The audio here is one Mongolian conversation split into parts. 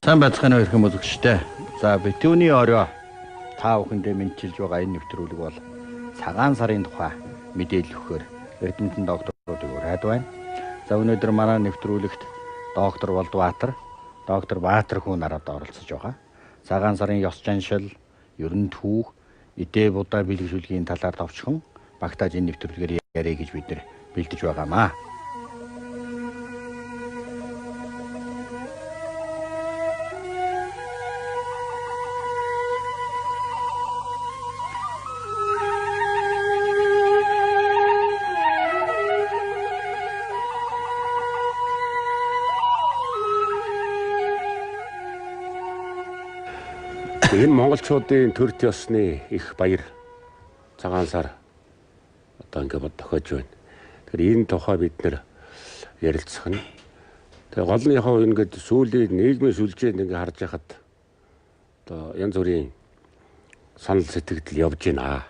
Сайн байцгаана уу хэрхэн үзэгчтэй. За битүүний орой та бүхэндээ мэдчилж байгаа энэ нэвтрүүлэг бол цагаан сарын тухай мэдээлэл өгөхөөр Эрдэмтэн докторуудыг ураад байна. За өнөөдөр манай нэвтрүүлэгт доктор Болдбаатар, доктор Баатар хүн нараад оролцож байгаа. Цагаан сарын ёс заншил, ерөн түүх, эдээ будаа бэлгэжүүлгийн талаар товчхон багтааж энэ нэвтрүүлгээр яриа гэж бид нар бэлдэж байгаамаа. Энэ монголчуудын төр ёсны их баяр цагаан сар одоо ингээд тохиож байна. Тэгэхээр энэ тухай бид нэр ярилцах нь. Тэгээ гол нь яг ингээд сүүлийн нийгмийн сүлжээнд ингээд харж байхад одоо янз бүрийн санал сэтгэл явж байна.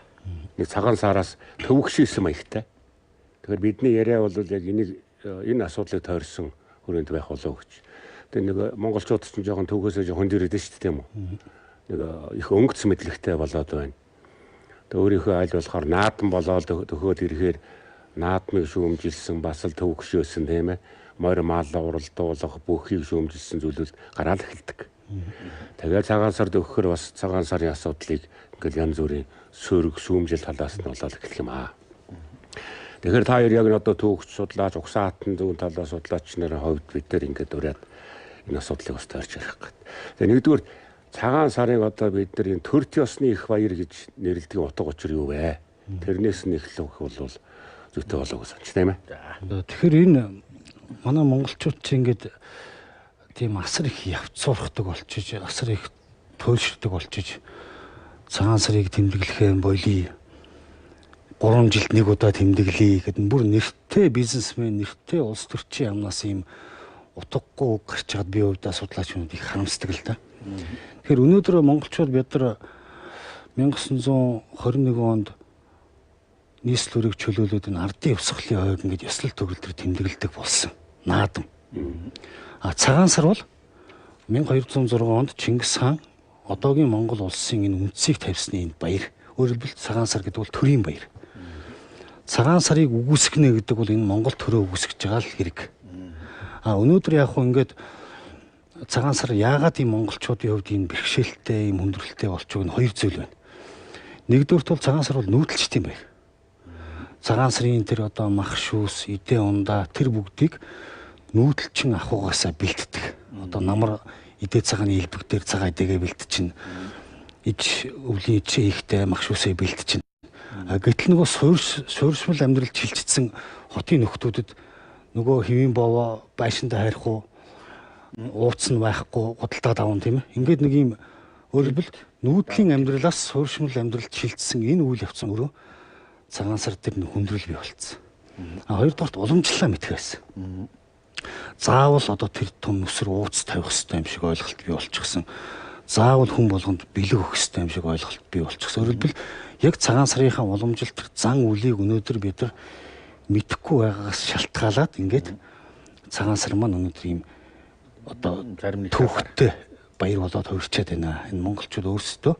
Нэг цагаан сараас төвөгшүүлсэн маягтай. Тэгэхээр бидний яриа бол яг энэ асуудлыг тойрсон хүрээнд байх болов гэж. Тэгээ нэг монголчууд ч жоохон төвхөөсөө жоохон дэрээд шүү дээ тийм үү? Их өнгөц мэдлэгтэй болоод байна. Тэг өөрийнхөө аль болохоор наадам болоод төхөөд ирэхээр наадмыг шүүмжилсэн бас л төвөгшөөсөн тийм ээ. Морь мал уралдуулах бүхийг шүүмжилсэн зүйлүүд гараал эхэлдэг. Тэгээд цагаан сард өгөхөр бас цагаан сарын асуудлыг ингээл янз бүрийн сөрөг шүүмжил талаас нь болоод эхлэх юм аа. Тэгэхээр та хоёр яг нь одоо түүхч судлаач, угсаан хатан зөвхөн талаас судлаач нарын хувьд бид нар ингээд ураад энэ асуудлыг бас таарч ярих гэдэг. Тэгээ нэгдүгээр цагаан сарыг одоо бид нар энэ төр ёсны их баяр гэж нэрлэдэг утга учир юу вэ? Тэрнээс нь эхлэх бол зүйтэй болов уу санаж тийм ээ. Тэгэхээр энэ манай монголчууд чинь ингээд тийм асар их явцуурхдаг болчиж, асар их туйлширдаг болчиж цагаан сарыг тэмдэглэхээ болий 3 жилд нэг удаа тэмдэглэе гэдэг нь бүр нэртэй бизнесмен, нэртэй улс төрчийн амнаас ийм утгагүй гарч чад би өвдөө судлаачнууд их харамсдаг л да. Тэгэхээр өнөөдөр монголчууд бид нар 1921 онд нийслэлийг чөлөөлөөд энэ ардын өвсгөлийн хойг ингээд ёслол төгөлдөр тэмдэглэдэг болсон. Наадам. Цагаан сар бол 1206 онд Чингис хаан одоогийн Монгол улсын энэ үндсийг тавьсны энэ баяр. Өөрөөр хэлбэл цагаан сар гэдэг бол төрийн баяр. Цагаан сарыг үгүйсгэнэ гэдэг бол энэ Монгол төрөө үгүйсгэж байгаа л хэрэг. Өнөөдөр яг хөө ингээд цагаан сар яагаад ийм монголчуудын хувьд ийм бэрхшээлтэй, ийм хүндрэлтэй болчихог нь хоёр зүйл байна. Нэгдүгürt бол цагаан сар бол нүүдэлчт юм байна. Цагаан сарын тэр одоо мах шүүс, эдээ ундаа тэр бүгдийг нүүдэлчин ахуйгаасаа бэлддэг. Одоо намар эдээ цагааны элбэг дээр цагаан эдээгээ бэлдчихнэ. Иж өвлийн ичээ ихтэй мах шүүсээ бэлдчихнэ. Гэтэл нөгөө суурьшмал амьдралд шилжчихсэн хотын нөхдүүдэд нөгөө хэвийн бовоо байшинтай хайрах уу, ууц нь байхгүй, гудалдаа даван тийм ээ. Ингээд нэг юм өөрөлдөл нүүдлийн амьдралаас суурьшмал амьдралд шилжсэн энэ үйл явц нь өөрөө цагаан сар дээр хүндрэл бий болцсон. Хоёрдугаарт уламжлалаа мэдэх байсан. Заавал одоо тэр том нүсэр ууц тавих хэрэгтэй юм шиг ойлголт бий болчихсон. Заавал хүн болгонд бэлэг өгөх хэрэгтэй юм шиг ойлголт бий болчихсон. Өөрөлдөл яг цагаан сарынхаа уламжлалт тэр зан үлийг өнөөдөр бид нар мэдэхгүй байгаагаас шалтгаалаад ингээд цагаан сар маань өнөөдөр ийм одоо зарим нэг төвхтэй баяр болоод хувирчаад байна. Энэ монголчууд өөрсдөө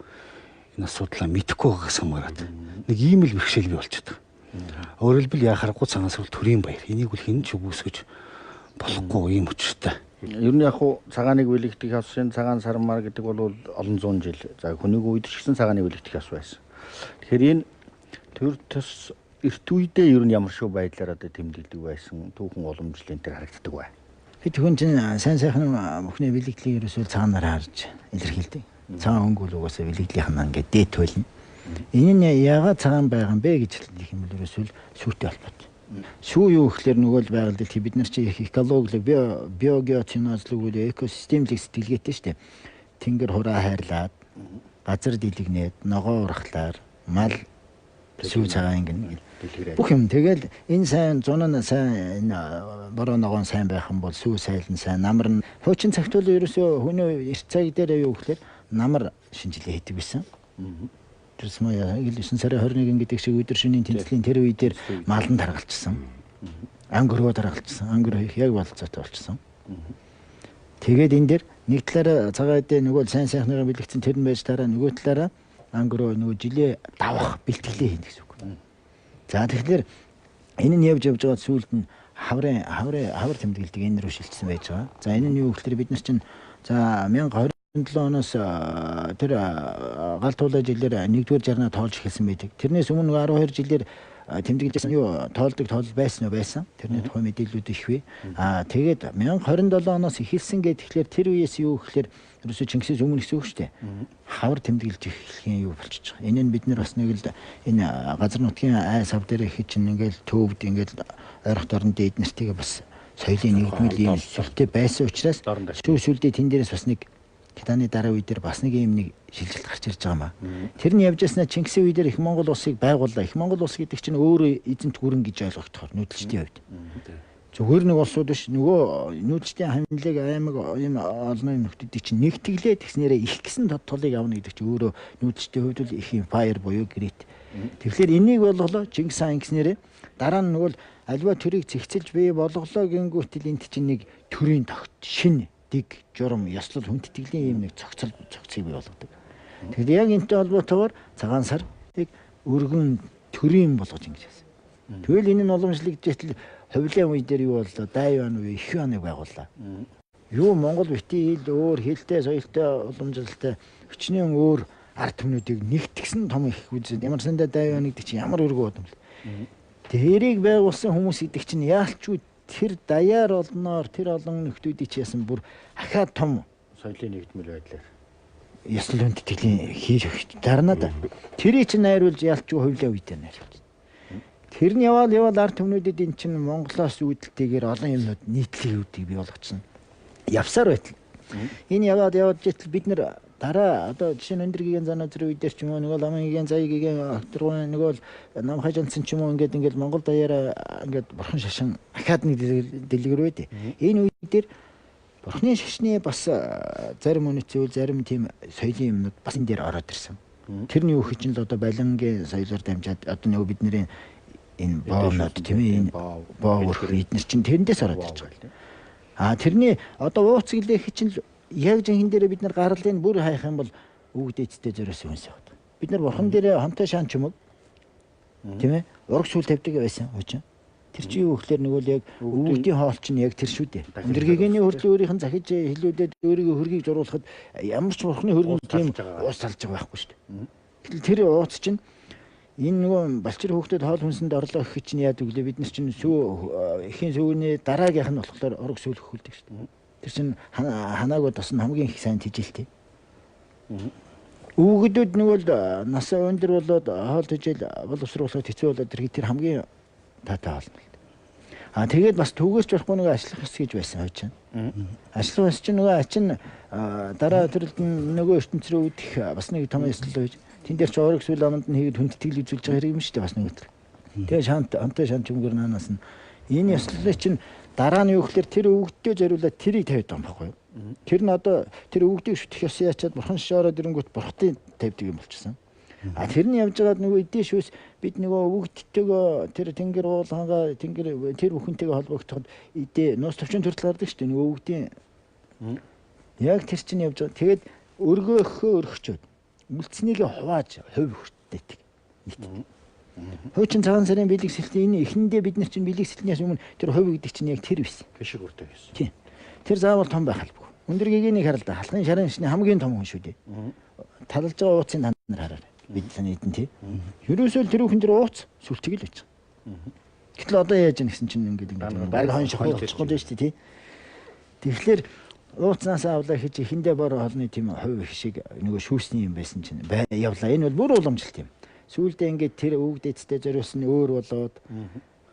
энэ асуудлаа мэдэхгүй байгаагаас хамаарат нэг ийм л бэрхшээл бий болчиход байгаа. Өөрөөр хэлбэл яхахгүй цагаан сар төрийн баяр. Энийг бол хэн ч үгүйсгэж болохгүй ийм өчртэй. Ер нь яг хуу цагааныг бэлэгдэх ёс шин цагаан сармаар гэдэг бол олон зуун жил. За хүнийг үед ч гэсэн цагааныг бэлэгдэх ёс байсан. Тэгэхээр энэ төр төс эрт үедээ ер нь ямар шүү байдлаар одоо тэмдэглэдэг байсан түүхэн уламжлалын тэр харагддаг бай. Хэд хүн чинь сайн сайхан бүхний бэлэгдлийг ерөөсөө цагаанаар харж илэрхийлдэг. Цагаан өнгө бол угаасаа бэлэгдлийнх нь ингээд дээд туйлна. Энэ нь яагаад цагаан байгаа юм бэ гэж хэлэх юм бол ерөөсөө шүүтэй холбоотой. Шүү юу гэхээр нөгөө л байгальд бид нар чи экологи, биогеоценозлог үйл экосистемлэг сэтгэлгээтэй шүү дээ. Тэнгэр хураа хайрлаад, газар дэлгэнээд, ногоо урахлаар, мал шүү цагаан ингэнэ. Бүх юм тэгэл энэ сайн зунан сайн энэ бороо ногоон сайн байх юм бол сүү сайлан сайн намар нь хуучин цагт бол ерөөсөө хүний эрт цаг дээр юу гэхээр намар шинжилгээ хийдэг байсан. Тэрс маяа 9 сарын 21 гэдэг шиг өдөр шөнийн тэмцлийн тэр үе дээр малан таргалчихсан. Ангөргөө таргалчихсан. Ангөр хийх яг болцоотой болчихсон. Тэгээд энэ дээр нэг талаараа цагаан эдээ нөгөө сайн сайхныгаа бэлэгцэн тэр нь байж тараа нөгөө талаараа ангөрөө нөгөө жилээ давах бэлтгэлээ хийнэ гэсэн үг. За тэгэхээр энэ нь явж байгаа сүүлд нь хавар тэмдэглэдэг энэ рүү шилжсэн байж байгаа. За энэ нь юу гэхээр бид нар чинь за 1027 оноос тэр гал туулаа жилээр 1-р жарнаа тоолж эхэлсэн байдаг. Тэрнээс өмнө 12 жилээр тэмдэглэжсэн юу тоолдог тоол байсан уу байсан. Тэрний тухай мэдээлүүд их бий. Тэгээд 1027 оноос эхэлсэн гэдэг тэгэхээр тэр үеэс юу гэхээр ерөөсөө Чингисээс өмнө гэсэн үг шүү дээ. Хавар тэмдэглэж эхлэхийн юу болчихж байгаа. Энэ нь бид нар бас нэг л энэ газар нутгийн айс хав дээр их чинь ингээл төвд ингээл ойрхот оронд эд нартыг бас соёлын нэгдмэл юм сүлтэй байсан учраас сүүлдээ тэн дээрээс бас нэг Китаны дараа үе дээр бас нэг юм нэг шилжилт гарч ирж байгаа маа. Тэр нь явж яснаа Чингисийн үе дээр их Монгол улсыг байгууллаа. Их Монгол улс гэдэг чинь өөрөө эзэнт гүрэн гэж ойлгогдохоор нүүдэлчдийн хувьд. Зүгээр нэг улсууд биш нөгөө нүүдэлчдийн хамлыг аймаг юм олон нөхдүүдийг чинь нэгтгэлээ тэгснээрээ их гисэн тодтолыг авна гэдэг чинь өөрөө нүүдэлчдийн хувьд л их empire буюу great. Тэгэхээр энийг болголоо Чингис хаан гиснээрээ дараа нь нөгөө альва төрийг зэгцэлж бий болголоо гингүүтэл энд чинь нэг төрийн тогт шин дэг журам ёслол хүндтгэлийн юм нэг цогцыг бий болгодог. Тэгэхээр яг энэтэй холбоотойгоор цагаан сарыг өргөн төрийн болгож ингэж байсан. Тэгвэл энэ нь уламжлагдчихэл ховлын үе дээр юу боллоо? Дайван үе, их юаныг байгууллаа. Юу Монгол битгий хэл өөр хэлтэй, соёлтой, уламжлалтай өчнөн өөр ард түмнүүдийг нэгтгсэн том их үзэд ямар сандаа дайван гэдэг чинь ямар өргөө бодом л. Тэрийг байгуулсан хүмүүс гэдэг чинь яалчгүй тэр даяар олноор тэр олон нөхдүүдийг ч яасан бүр ахаад том соёлын нэгдмэл байдлаар ёслол хүндэтгэлийн хийж өгч дарна да. Тэрийг чинь найруулж ялчгүй хөвлөө үедээ найруулж. Тэр нь яваал ард түмнүүдэд эн чинь Монголоос үүдэлтэйгээр олон юмнууд нийтлэгүүдийг бий болгоцсон. Явсаар байтал. Энэ яваад житэл бид нар дараа одоо жишээ нь өндөргийн занаа зэрэг үедэр ч юм уу нөгөө ламын заягийн акторын нөгөө нам хажаансан ч юм уу ингээд Монгол даяараа ингээд бурхан шашин ахаад нэг дэлгэр байдэ. Энэ үед дээр бурханы шашны бас зарим үнэт зарим тийм соёлын юмнууд бас энэ дээр ороод ирсэн. Тэрний үхэж нь л одоо балангийн соёлоор дамжаад одоо нөгөө бидний энэ боонод тийм ээ энэ боовөр эднэр чинь тэрнээс ороод ирж байгаа. Тэрний одоо ууц гэлэх чинь яг жинхэнэ дээр бид нар гарлын бүр хайх юм бол өвгдээцтэй зөрөөс үнс яваад. Бид нар бурхан дээр хамтаа шаан чумаг тийм ээ ураг шүүл тавьдаг байсан хөөч. Тэр чинь юу гэхээр нөгөө л яг өвгдийн хоол чинь яг тэр шүү дээ. Өндөргийн хөртлөө өөрийнх нь захиж хилүүдэд өөрийгөө хөргийг зуруулахад ямар ч бурханы хөргөн тийм уус салж байгаа байхгүй шүү дээ. Тэр ууц чинь энэ нөгөө балчир хүүхдэд хоол хүнсэнд орлоо гэх чинь яадаг вүлээ бид нар чинь эхийн сүүний дараагийнх нь болохоор ураг шүүл хөлдөг шүү дээ. Тэр чинь ханаагүй тос нь хамгийн их сайн тижилтэй. Өвгөдөд нөгөө л насаа өндөр болоод хоол тижэл боловсруулахад хэцүү болоод тэр хамгийн таатай хоолно. Тэгээд бас түгээрч болохгүй нөгөө ажиллах хэс гэж байсан хойч. Ажиллах хэс чинь нөгөө ачин дараа төрөлд нөгөө ертөнц рүү үдэх бас нэг том ёслол байж. Тэн дээр ч ураг сүл аманд нь хийгээд хүндэтгэл үзүүлж байгаа хэрэг юм шүү дээ бас нэг өдөр. Тэгээ хамтаа шант чимгэр наанаас нь энэ ёслолыг чинь дараа нь юу гэхээр тэр өвгдөө зориулаад тэрийг тавьдаг юм баггүй юу? Тэр нь одоо тэр өвгдийг шүтэх ёс яачаад бурхан шишээрээ дэрэнгүүт бурхтын тавьдаг юм болчихсон. Тэр нь явж байгаад нөгөө эдийн шүүс бид нөгөө өвгдтэйгөө тэр тэнгэр уулгангаа тэр бүхэнтэйгээ холбогдоход эдээ нуус төвчөн төртөл гардаг шүү дээ нөгөө өвгдийн. Яг тэр чинь явж байгаа. Тэгээд өргөөхөө өргөчөөд үлдснийг хувааж хувь хүртээдэг. Хуучин цагаан сарын бэлэг сэлтийн энэ эхэндээ бид нар чинь бэлэг сэлтнээс өмнө тэр хувь гэдэг чинь яг тэр байсан. Гişиг үрдэг гэсэн. Тийм. Тэр заавал том байх албагүй. Өндөргийн харалда халахын шарын шний хамгийн том хүн шүү дээ. Талж байгаа ууцын танд нар хараарай. Бид тань эдэн тий. Ерөөсөө тэр бүхэн тэр ууц сүлчгэл байж байгаа. Гэтэл одоо яаж яах гэсэн чинь ингээд баг хон шахуу болчихгүй дээ шүү дээ тий. Тэгэхээр ууцнаас авлаа хийж эхэндээ бор холны тийм хувь их шиг нөгөө шүүсний юм байсан чинь явлаа. Энэ бол бүр уламжлалт юм. Сүүлдээ ингээд тэр өвгдээцтэй зориулсан өөр болоод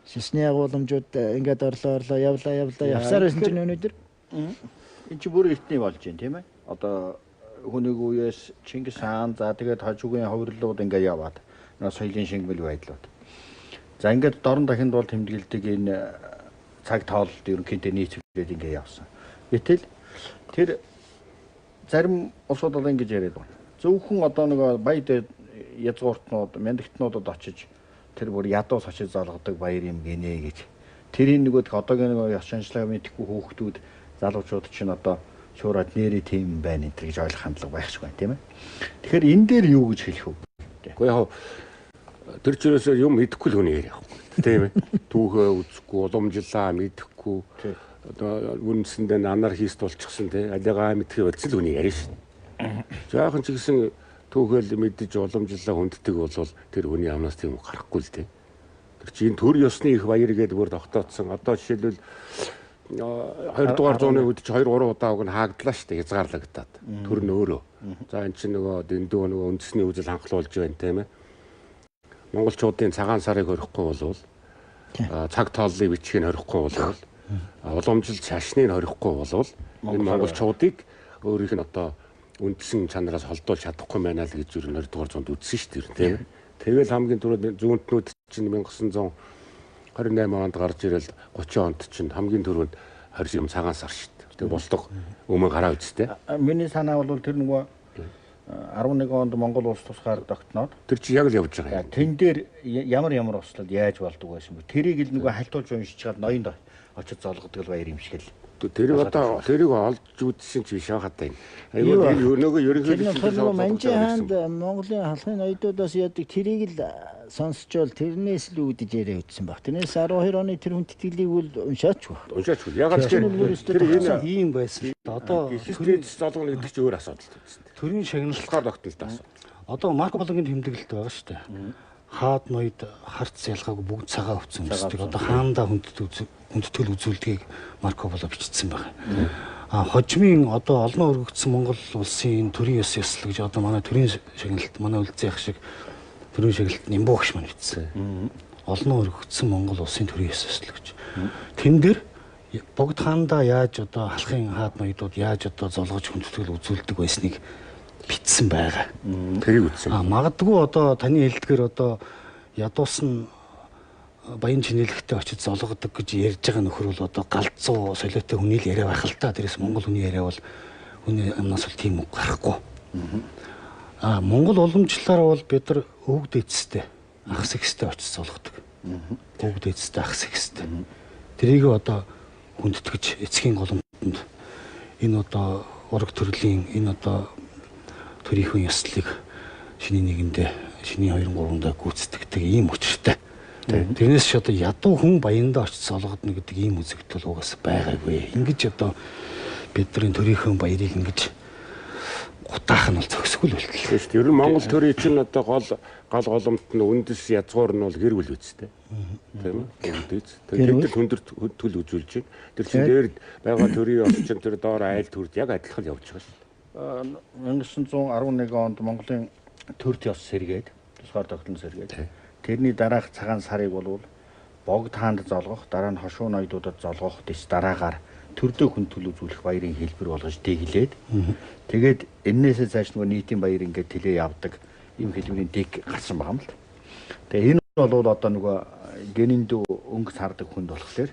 шишний агуулмжууд ингээд орлоо явлаа явсаар байсан чинь өнөөдөр энэ чи бүр эртний болж байна тийм ээ. Одоо хүнийг үеэс Чингис хаан за тэгээд хожуугийн ховрлууд ингээд яваад нөө соёлын шингэл байдлууд. За ингээд дорн дахинд бол тэмдэглэдэг энэ цаг тоололт ерөнхийдөө нийцүүлээд ингээд явсан. Гэтэл тэр зарим улсууд бол ингэж яриад байна. Зөвхөн одоо нэг баяд язгууртнууд, мяндагтнуудад очиж тэр бүр ядуус очиж залгадаг баяр юм гинэ гэж. Тэрийн нөгөөдх одоогийн нэг ёс шинжилгээ мэдхгүй хүүхдүүд залуучууд чинь одоо шуураад нэрээ тийм байна энэ гэж ойлгох хандлага байх шиг байна тийм ээ. Тэгэхээр энэ дээр юу гэж хэлэх вэ? Гэхдээ яг тэр чирээсээ юм идэхгүй л хүний яриа байхгүй тийм ээ. Түүхээ үзэхгүй, уламжлаа мэдэхгүй одоо үнэсэндээ анархист болчихсон тийм алигаа мэдхий болцсон л хүний яриа шүү. Жаахан ч гэсэн түүхэл мэдэж уламжлаа хүнддэг бол тэр хүний амнаас тийм үг гарахгүй л тийм. Тэр чинь төр ёсны их баяр гэдэг бүр тогтооцсон. Одоо жишээлбэл 20 дугаар зууны үед ч 2 3 удаа уг нь хаагдлаа шүү дээ хязгаарлагдаад. Төр нь өөрөө. За эн чинь нөгөө дэндүү нөгөө үндэсний үзэл ханхлуулж байна тийм ээ. Монголчуудын цагаан сарыг хорихгүй болвол цаг тооллыг бичгийг хорихгүй болвол уламжлал шашныг хорихгүй болвол энэ монголчуудыг өөрийнх нь одоо үндсэн чанараас холдуулж чадахгүй байна л гэж юу 20 дугаар зуунд үзсэн шүү дээ тийм ээ. Тэгэл хамгийн түрүү зүүнтнүүд чинь 1928 онд гарч ирэл 30 онд чинь хамгийн түрүүнд 20 юм цагаан сар шүү дээ. Тэг болдог өмнө гараа үзтээ. Миний санаа бол тэр нөгөө 11 онд Монгол улс тусгаар тогтноод тэр чи яг л явж байгаа юм. Тэн дээр ямар услал яаж болдог байсан бэ? Тэрийг л нөгөө хальтуулж уншиж чад ноёнд очиж золгодог л баяр юм шиг л. Тэрийг одоо тэрийг олж үзсэн чи биш хаатай. Айгүй нөгөө ерөнхийдөө Манжи хаанд Монголын халахын ноёдоодоос яадаг тэрийг л сонсчвол тэрнээс л үүдэж яриа үтсэн баг. Тэрнээс 12 оны тэр хүндэтгэлийг үл уншаач баг. Уншаач. Ягаад ч тэр энэ ийм байсан. Одоо төрийн золгоно гэдэг чинь өөр асуудал байсан. Төрийн шагналгаар тогтолтой асуудал. Одоо Марко Пологийн тэмдэглэлт байгаа шүү дээ. Хаад ноёд харц ялгаагүй бүгд цагаан өвцөн үздэг. Одоо хаандаа хүндэтгэл үзүүлдгийг Марко Поло бичсэн байна. Хожмын одоо олноо өргөгдсөн Монгол улсын төрийн ёс ёслол гэж одоо манай төрийн шагналт манай үлдсэн ях шиг төрийн шагналт Нимбогш маань бичсэн. Олноо өргөгдсөн Монгол улсын төрийн ёс ёслол гэж. Тэн дээр богд хаандаа яаж одоо халахын хаад ноёдууд яаж одоо золгож хүндэтгэл үзүүлдэг байсныг бичсэн байгаа. Тэрийг үтсэн. Магадгүй одоо таны хэлдгээр одоо ядуусна баян чинэлэгтээ очиж золгодог гэж ярьж байгаа нөхөр бол одоо галзуу солиотой хүний л яриа байх л та. Тэрээс Монгол хүний яриа бол хүний амнаас бол тийм үг гарахгүй. Монгол уламжлалаараа бол бид нар өвөг дээдстэй ахс ихстэй очиж золгодог. Өвөг дээдстэй ахс ихстэй. Тэрийг одоо хүндэтгэж эцгийн голомтонд энэ одоо ураг төрлийн энэ одоо төрийн ёслолыг шиний нэгэндээ шиний 2 3-нд гүйцэтгэдэг ийм учиртай. Тэрнээс ч одоо ядуу хүн баяндаа очиж солгодно гэдэг ийм үзэгдэл угаас байгаагүй. Ингэж одоо бидний төрийн баярыг ингэж гутаах нь бол зөксгөл үлдэл. Тийм шүү дээ. Ер нь Монгол төрийн чинь одоо гол голомт нь үндэс язгуур нь бол гэр бүл үсттэй. Тийм үү? Тэгээд хүндэр төл үзүүлж байна. Тэр чинь дээр байгаа төрийн ёс чинь тэр доор айл төрд яг адилхан явж байгаа шүү. 1911 онд Монголын төрт ёс сэргээд тусгаар тогтнол сэргээд тэрний дараах цагаан сарыг бол богд хаанд золгох, дараа нь хошуу ноёдуудад золгох дэс дараагаар төрдөө хүндэтгэл үзүүлэх баярын хэлбэр болгож дэглээд тэгээд энээсээ цааш нөгөө нийтийн баяр ингээд тэлээ явдаг ийм хэлбэрийн дэг гарсан байгаа юм л. Тэгээ энэ бол одоо нөгөө гэнэнд өнгө сардаг хүнд болохоор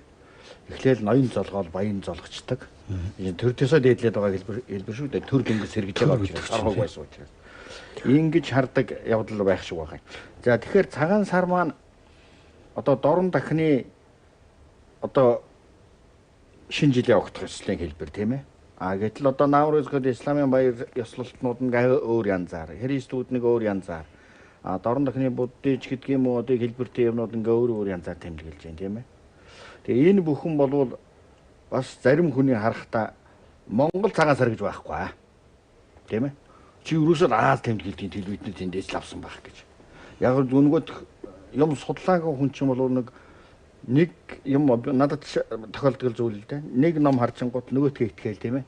эхлээл ноён золгоол баян золгочдаг. Төр төсөө дээдлээд байгаа хэлбэр шүү дээ. Төр дөнгөс сэргэж байгаа учраас аргаг байсан учраас. Ингэж хардаг явдал байх шиг байгаа юм. За тэгэхээр цагаан сар маань одоо дорн дахны одоо шинэ жилийн огтх ёслолын хэлбэр тийм ээ. Гэтэл одоо Наврузгад исламын баяр ёслолтнууд нь өөр янзаар, христүүд нэг өөр янзаар. Дорн дахны буддич гэдэг юм уу одоо хэлбэртэй юмнууд ингээ өөр янзаар тэмдэглэж байна тийм ээ. Тэгээ энэ бүхэн болвол бас зарим хүний харахтаа Монгол цагаан сар гэж байхгүй тийм ээ. Чи юусоо Аз тэмдэглэлийн телевизэд тэндээс л авсан байх гэж. Яг л зүнгөт юм судлаагүй хүн чинь бол нэг юм надад тохиолдол зүйл л дээ. Нэг ном харчингууд нөгөөтгөө итгээл тийм ээ.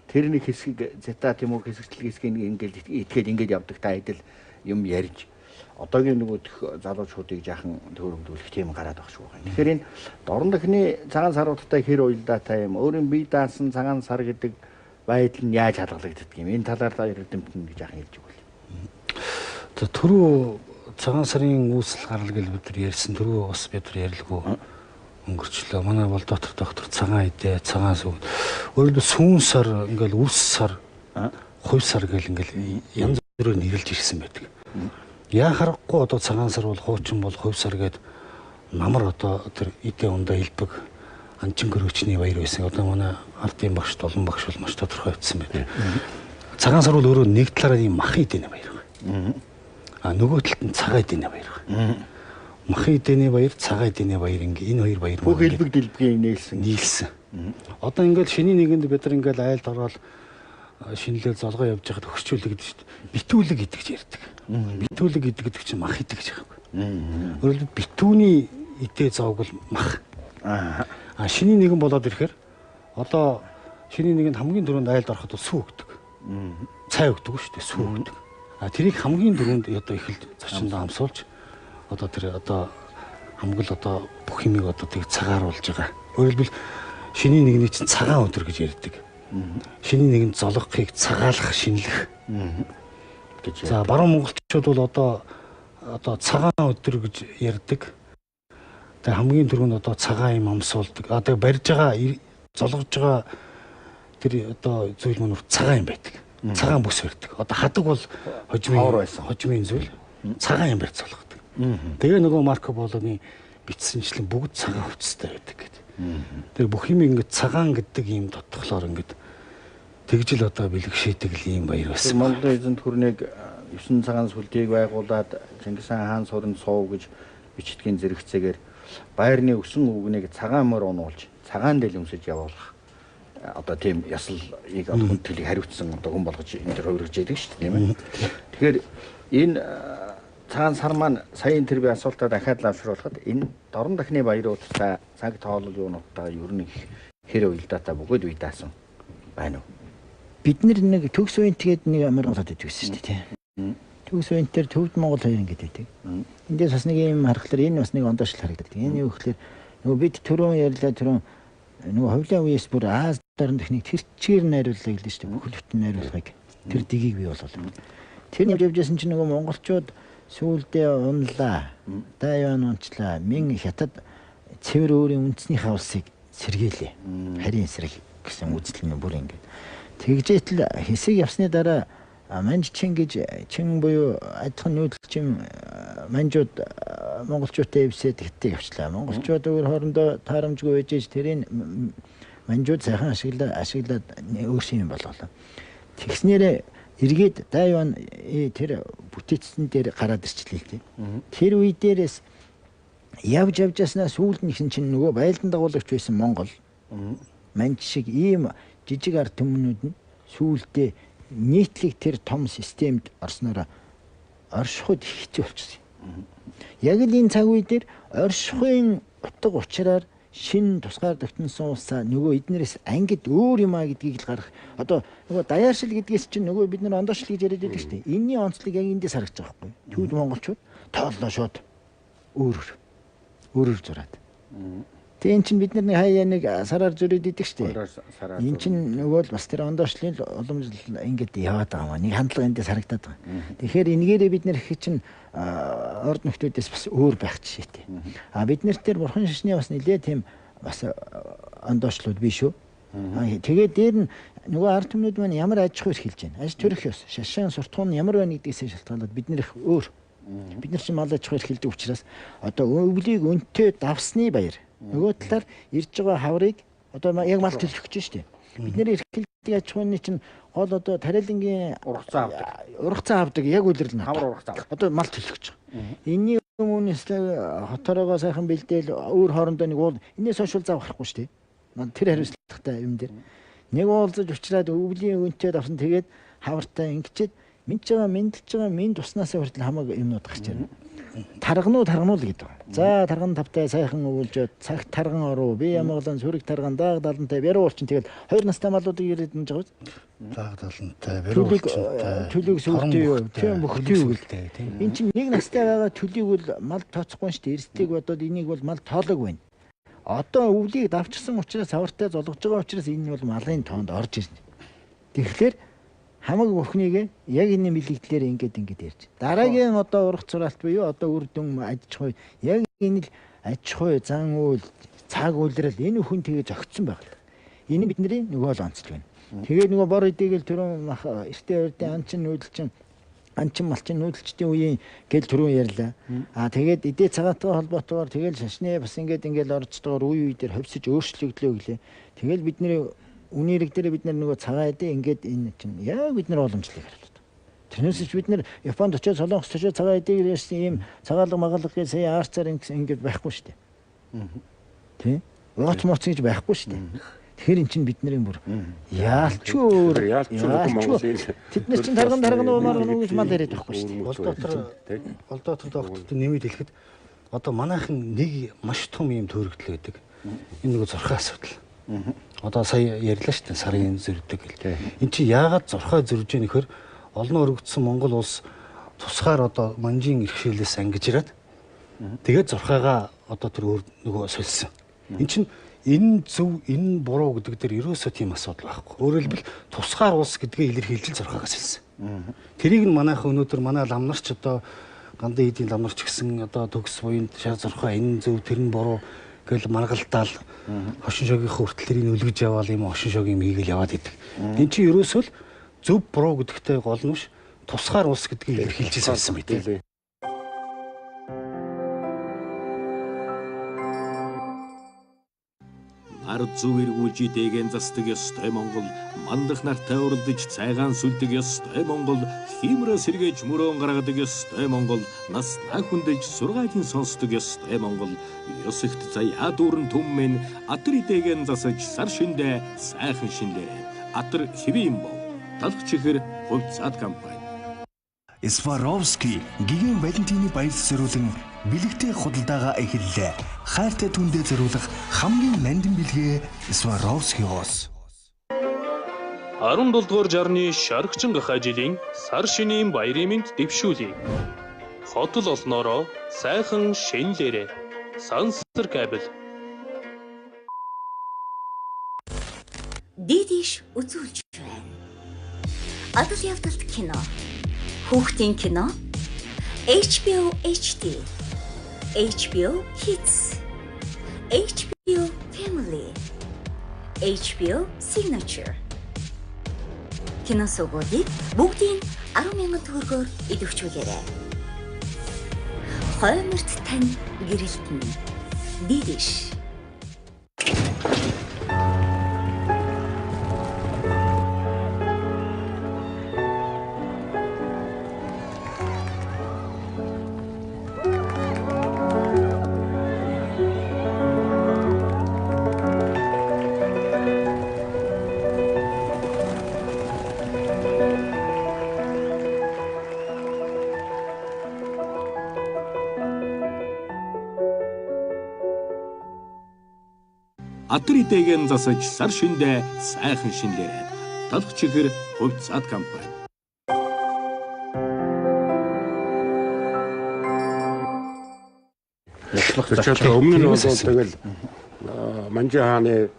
Тэрний хэсгийг зета тийм үү хэсэгчлэг хэсгийг ингээл итгээл ингээд явдаг та хэдэл юм ярьж одоогийн нөгөө залуучуудыг жаахан төөрөмдүүлэх тийм гараад байгаа шүү байгаа. Тэгэхээр энэ дорн дахны цагаан саруудтай хэр уялдаатай юм. Өөрийн бие даасан цагаан сар гэдэг байдал нь яаж хадгалагддаг юм. Энэ талаар эрдэмтэн гэж жаахан хэлж өгвөл. За түрүү цагаан сарын үүсэл гарал гэж бид нар ярьсан. Түрүү бас бид нар ярилгүй өнгөрчлөө. Манай бол доктор цагаан идэ, цагаан сүв. Өөрөлдөө сүүн сар ингээл үс сар, хувь сар гэл ингээл янз бүрээр нэрлж ирсэн байдаг. Яа харахгүй одоо цагаан сар бол хуучин бол хувь сар гээд намар одоо тэр идэ ундаа илбэг анчин гөрөөчний баяр байсан. Одоо манай ардын багш Долон багш бол маш тодорхой хэлсэн байна. Цагаан сар бол өөрөө нэг талаараа ийм махын эдэний баяр байна. Нөгөө талд нь цагаан эдэний баяр байна. Махын эдэний баяр, цагаан эдэний баяр ингээ энэ хоёр баяр бүх хэлбэг дэлбэгийг нийлсэн. Одоо ингээл шинийн нэгэнд бид нар ингээл айлд ороод шинэлэл золгоо явж байхад хөсчүүлэг гэдэг шүү дээ. Битүүлэг гэдэг ч ярьдаг. Битүүлэг гэдэг чинь мах идэг гэж байгаа юм. Өөрөлд битүүний эдээ зовг бол мах. Шинийн нэгэн болоод ирэхээр одоо шинийн нэгэнд хамгийн дөрөнд айлд ороход бол сүү өгдөг. Цай өгдөг шүү дээ, сүү өгдөг. Тэрийг хамгийн дөрөнд одоо их л зочиндоо хамсуулж одоо тэр одоо хамгал одоо бүх юмыг одоо тийг цагааруулж байгаа. Өөрөлдвөл шинийн нэгний чинь цагаан өдөр гэж ярьдаг. Шинийн нэгэнд зологохыг цагаалах, шинэлэх гэж. За баруун монголчууд бол одоо цагаан өдөр гэж ярьдаг. Тэгээ хамгийн түрүүнд одоо цагаан юм амсуулдаг. Одоо барьж байгаа зологж байгаа тэр одоо зүйл мөн цагаан юм байдаг. Цагаан бүс байдаг. Одоо хадаг бол хожимын зүйл цагаан юм барьж зологдог. Тэгээ нөгөө Марко Полоны бичсэнчлэн бүгд цагаан хувцастай байдаг гэдэг. Тэгээ бүх юм ингээд цагаан гэдэг юм дотглоор ингээд тэгжил одоо бэлгшээдэг л юм баяр байсан. Монголын эзэнт хүрнийг 9 цагаан сүлжээг байгуулад Чингис хаан суранд суув гэж бичдгийн зэрэгцээгээр байрны өсөн үгнийг цагаан мөр унуулж цагаан дээл өмсөж явуулах одоо тийм яслыг одоо хүндэлийг хариуцсан одоо хүн болгож энэ төр хувиргаж яадаг шүү дээ тийм ээ. Тэгэхээр энэ цагаан сар маань саяын тэр би асуултаа дахиад лавшруулахад энэ дорн дахны баяруудтай цаг тоолол юунуудтайгаа ер нь хэр уялдаатай бөгөөд үе даасан байна уу? Бид нэг төгс үеийн тэгээд нэг амар болоод байдаг гэсэн шүү дээ тийм. Төгс үеийн дээр Төвд Монгол хоёр ингэж байдаг. Эндээс бас нэг юм харахаар энэ бас нэг ондоошлол харагддаг. Энэ юу гэхээр нөгөө бид түрүүн ярьлаа түрүүн нөгөө ховлын үеэс бүр Аз дорн техник тэр чигээр найрууллаа гэлээ шүү дээ. Бүхэл бүтэн найруулгыг тэр дигийг бий болов. Тэр нь явжсэн чинь нөгөө монголчууд сүүлдээ унлаа. Дайван унчлаа. Мин хятад цэвэр өөрийн үндэснийхээ улсыг сэргээлээ. Харийн эсрэг гэсэн үзэл нь бүр ингэ. Тэгжээтэл хэсэг явсны дараа манжчин гэж чин буюу адилхан нүүдэлчин манжууд монголчуудтай ивсээд гэтээ явчлаа. Монголчууд өөр хоорондоо таарамжгүй байж тэрийн манжууд сайхан ашиглаад өөрсөн юм болоо. Тэгснээрээ эргээд Дайван тэр бүтээцсэн дээр гараад ирчлээ л тийм. Тэр үе дээрээс явж яснаа сүүлд нэгэн чинь нөгөө байлдан дагуулагч байсан Монгол манж шиг ийм жижиг ард түмнүүд нь сүүлдээ нийтлэг тэр том системд орсноор оршихуд хэцүү болчихсон юм. Яг л энэ цаг үе дээр оршихуйн утга учираар шин тусгаар тогтносон улсаа нөгөө эднэрээс ангид өөр юм а гэдгийг л гарах. Одоо нөгөө даяаршил гэдгээс чинь нөгөө бид нар ондоошил гэж яриад байдаг шүү дээ. Энийний онцлог яг эндээс харагдаж байгаа байхгүй юу? Төвд монголчууд тооллоо шууд өөрөөр зураад. Тэгээ эн чинь бид нар хаяа нэг сараар зөрөөд идэг шүү дээ. Эн чинь нөгөө л бас тэр ондоошлын уламжлал ингээд яваад байгаа юм. Нэг хандлага эндээс харагдаад байгаа. Тэгэхээр энэгээрээ бид нар их чинь орд нөхдөөдөөс бас өөр байх жишээтэй. Бид нар тэр бурхан шишний бас нэлээ тийм бас ондоошлууд биш үү? Тэгээд дээр нь нөгөө ард түмнүүд маань ямар аж ахуй эрхэлж байна? Аж төрөх ёс, шашаан суртахуун ямар байна гэдгээс шалтгаалаад бид нар их өөр. Бид нар чинь мал аж ахуй эрхэлдэг учраас одоо өвлийг өнтөө давсны баяр. Нөгөө талаар ирж байгаа хаврыг одоо яг мал төлөх гэж шүү дээ. Бид нэр эрхэлдэг аж ахуйн чинь гол одоо тариалангийн ургацаа авдаг яг үйлрэл нь хавар ургацаа. Одоо мал төлөх гэж байгаа. Энийн өмнөөс хотороогоо сайхан бэлдээл өөр хоорондоо нэг уул энэс хойш зав гарахгүй шүү дээ. Тэр хариуцлагатай юм дээр нэг уулзаж уулзраад өвлийн өнтөө давсан тэгээд хавартай ингэчээд мэдэлж байгаа минь туснасаа хүртэл хамаагүй юмнууд гарч ирнэ. Таргануу л гэдэг. За тарган тавтай сайхан өвөлжөөд цагт тарган оруу би ямаглан сүрэг тарган дааг далантай баруу уулчин тэгэл 2 настай малуудыг ирээд нэж байгаа. Дааг далантай баруу уулчинтай төлөг сүртэй юу тийм бүхтэй юу гэлтэй тийм. Энд чинь 1 настай байгаа төлөг бол мал тооцохгүй шүү дээ. Эрсдийг бодоод энийг бол мал тоолог байна. Одоо өвлийг давчсан учраас авартай зологж байгаа учраас энэ бол малын тоонд орж ирнэ. Тэгэхээр хамаг бүхнийг яг энэ мэлэгдлэр ингээд ярьж. Дараагийн одоо урах зураалт буюу одоо үр дүн аж ахуй яг энэ л аж ахуй зан үйл цаг үйлрэл энэ хүн тэгээ зөгцсөн байна. Энэ бидний нөгөө л онцлог байна. Тэгээ нөгөө бор эдийг л түрүүн эртээ урдын анчин нүүдэлчин анчин малчин нүүдэлчдийн үеийн гэл түрүүн ярьлаа. Тэгээд эдээ цагааттай холбоотойгоор тэгэл шашны бас ингээл орцдогоор үе дээр хөвсөж өөрчлөгдлөө гэлээ. Тэгэл бидний үнэрэг дээр бид нөгөө цагаан эдээ ингээд энэ чинь яг бид нар боломжлыг харуулдаг. Тэрнээс ч бид нар Японд очиж Солонгос очиж цагаан эдээ гэсэн ийм цагаалга магаалга гэсэн сая арцаар ингээд байхгүй шүү дээ. Тэ? Лоц моц гэж байхгүй шүү дээ. Тэгэхээр эн чинь бидний бүр яалчгүй тэднэр чинь тарган уумаар гэж мал яриад байхгүй шүү дээ. Гол дотор доогтод нэмээд хэлэхэд одоо манайхан нэг маш том юм төрөгдөл байдаг. Энэ нэг зурхай асуудал. Одоо сая ярьлаа шүү дээ сарын зөрдөг гэл. Эн чинь яагаад зурхай зөрж яах нэхэр олон өргөдсөн Монгол улс тусгаар одоо манжийн иргэшээлээс ангижраад тэгээд зурхайгаа одоо тэр нөгөө сольсон. Эн чинь энэ зөв энэ буруу гэдэг дээр ерөөсөө тийм асуудал байхгүй. Өөрөөр хэлбэл тусгаар улс гэдгийг илэрхийлж зурхаагаас хэлсэн. Тэрийг нь манайхан өнөөдөр манай ламнарч одоо гандын эдийн ламнарч гэсэн одоо төгс буйнд шар зурхаа энэ зөв тэр нь буруу гэл маргалдаал хошин шогийн хүртэл тэрийг өлгөж яваал юм хошин шогийн мийгэл яваад идэг. Энд чинь ерөөсөө л зөв буруу гэдэгтэй гол нь биш тусгаар улс гэдгийг илэрхийлж хэлсэн байт. Ард зүв эргүүлж дээгэн застдаг ёстой Монгол, мандах нартай уралдаж цайгаан сүлдэг ёстой Монгол, хиймрээ сэргээж мөрөөн гаргадаг ёстой Монгол, нас наг хүндэж сургаалын сонсдог ёстой Монгол, ёс ихт заяа дүүрэн түммэн атар дээгэн засаж сар шиндэ сайхан шинлэрэ. Атар хэвэн бов. Талх чихэр хувьцаат компани. Сваровски гигэн Валентины баяр зориулан бэлэгтэй худалдаагаа эхэллээ. Хайртай түндэ зориулах хамгийн нандин бэлгээ Сваровскигоос. 17 дугаар жарны шаргчин гах жилийн сар шинийн баярын мэнд дэвшүүлье. Хотол олноороо сайхан шинлээрэ. Сансар кабель. Дидиш үзүүлж байна. Адал явдалт кино. Хүүхдийн кино. HBO HD. HBO Kids. HBO Family. HBO Signature. Киносугуудыг бүгдийг 10,000 төгрөгөөр идэвхжүүлээрэй. Хойморт тань гэрэлтэн. Дидиш. Атар идээгэн засаж сар шиндэ сайхан шинлэрэ. Талх чихэр хувьцаат компани. Өмнө нь бол тэгэл Манжи хааны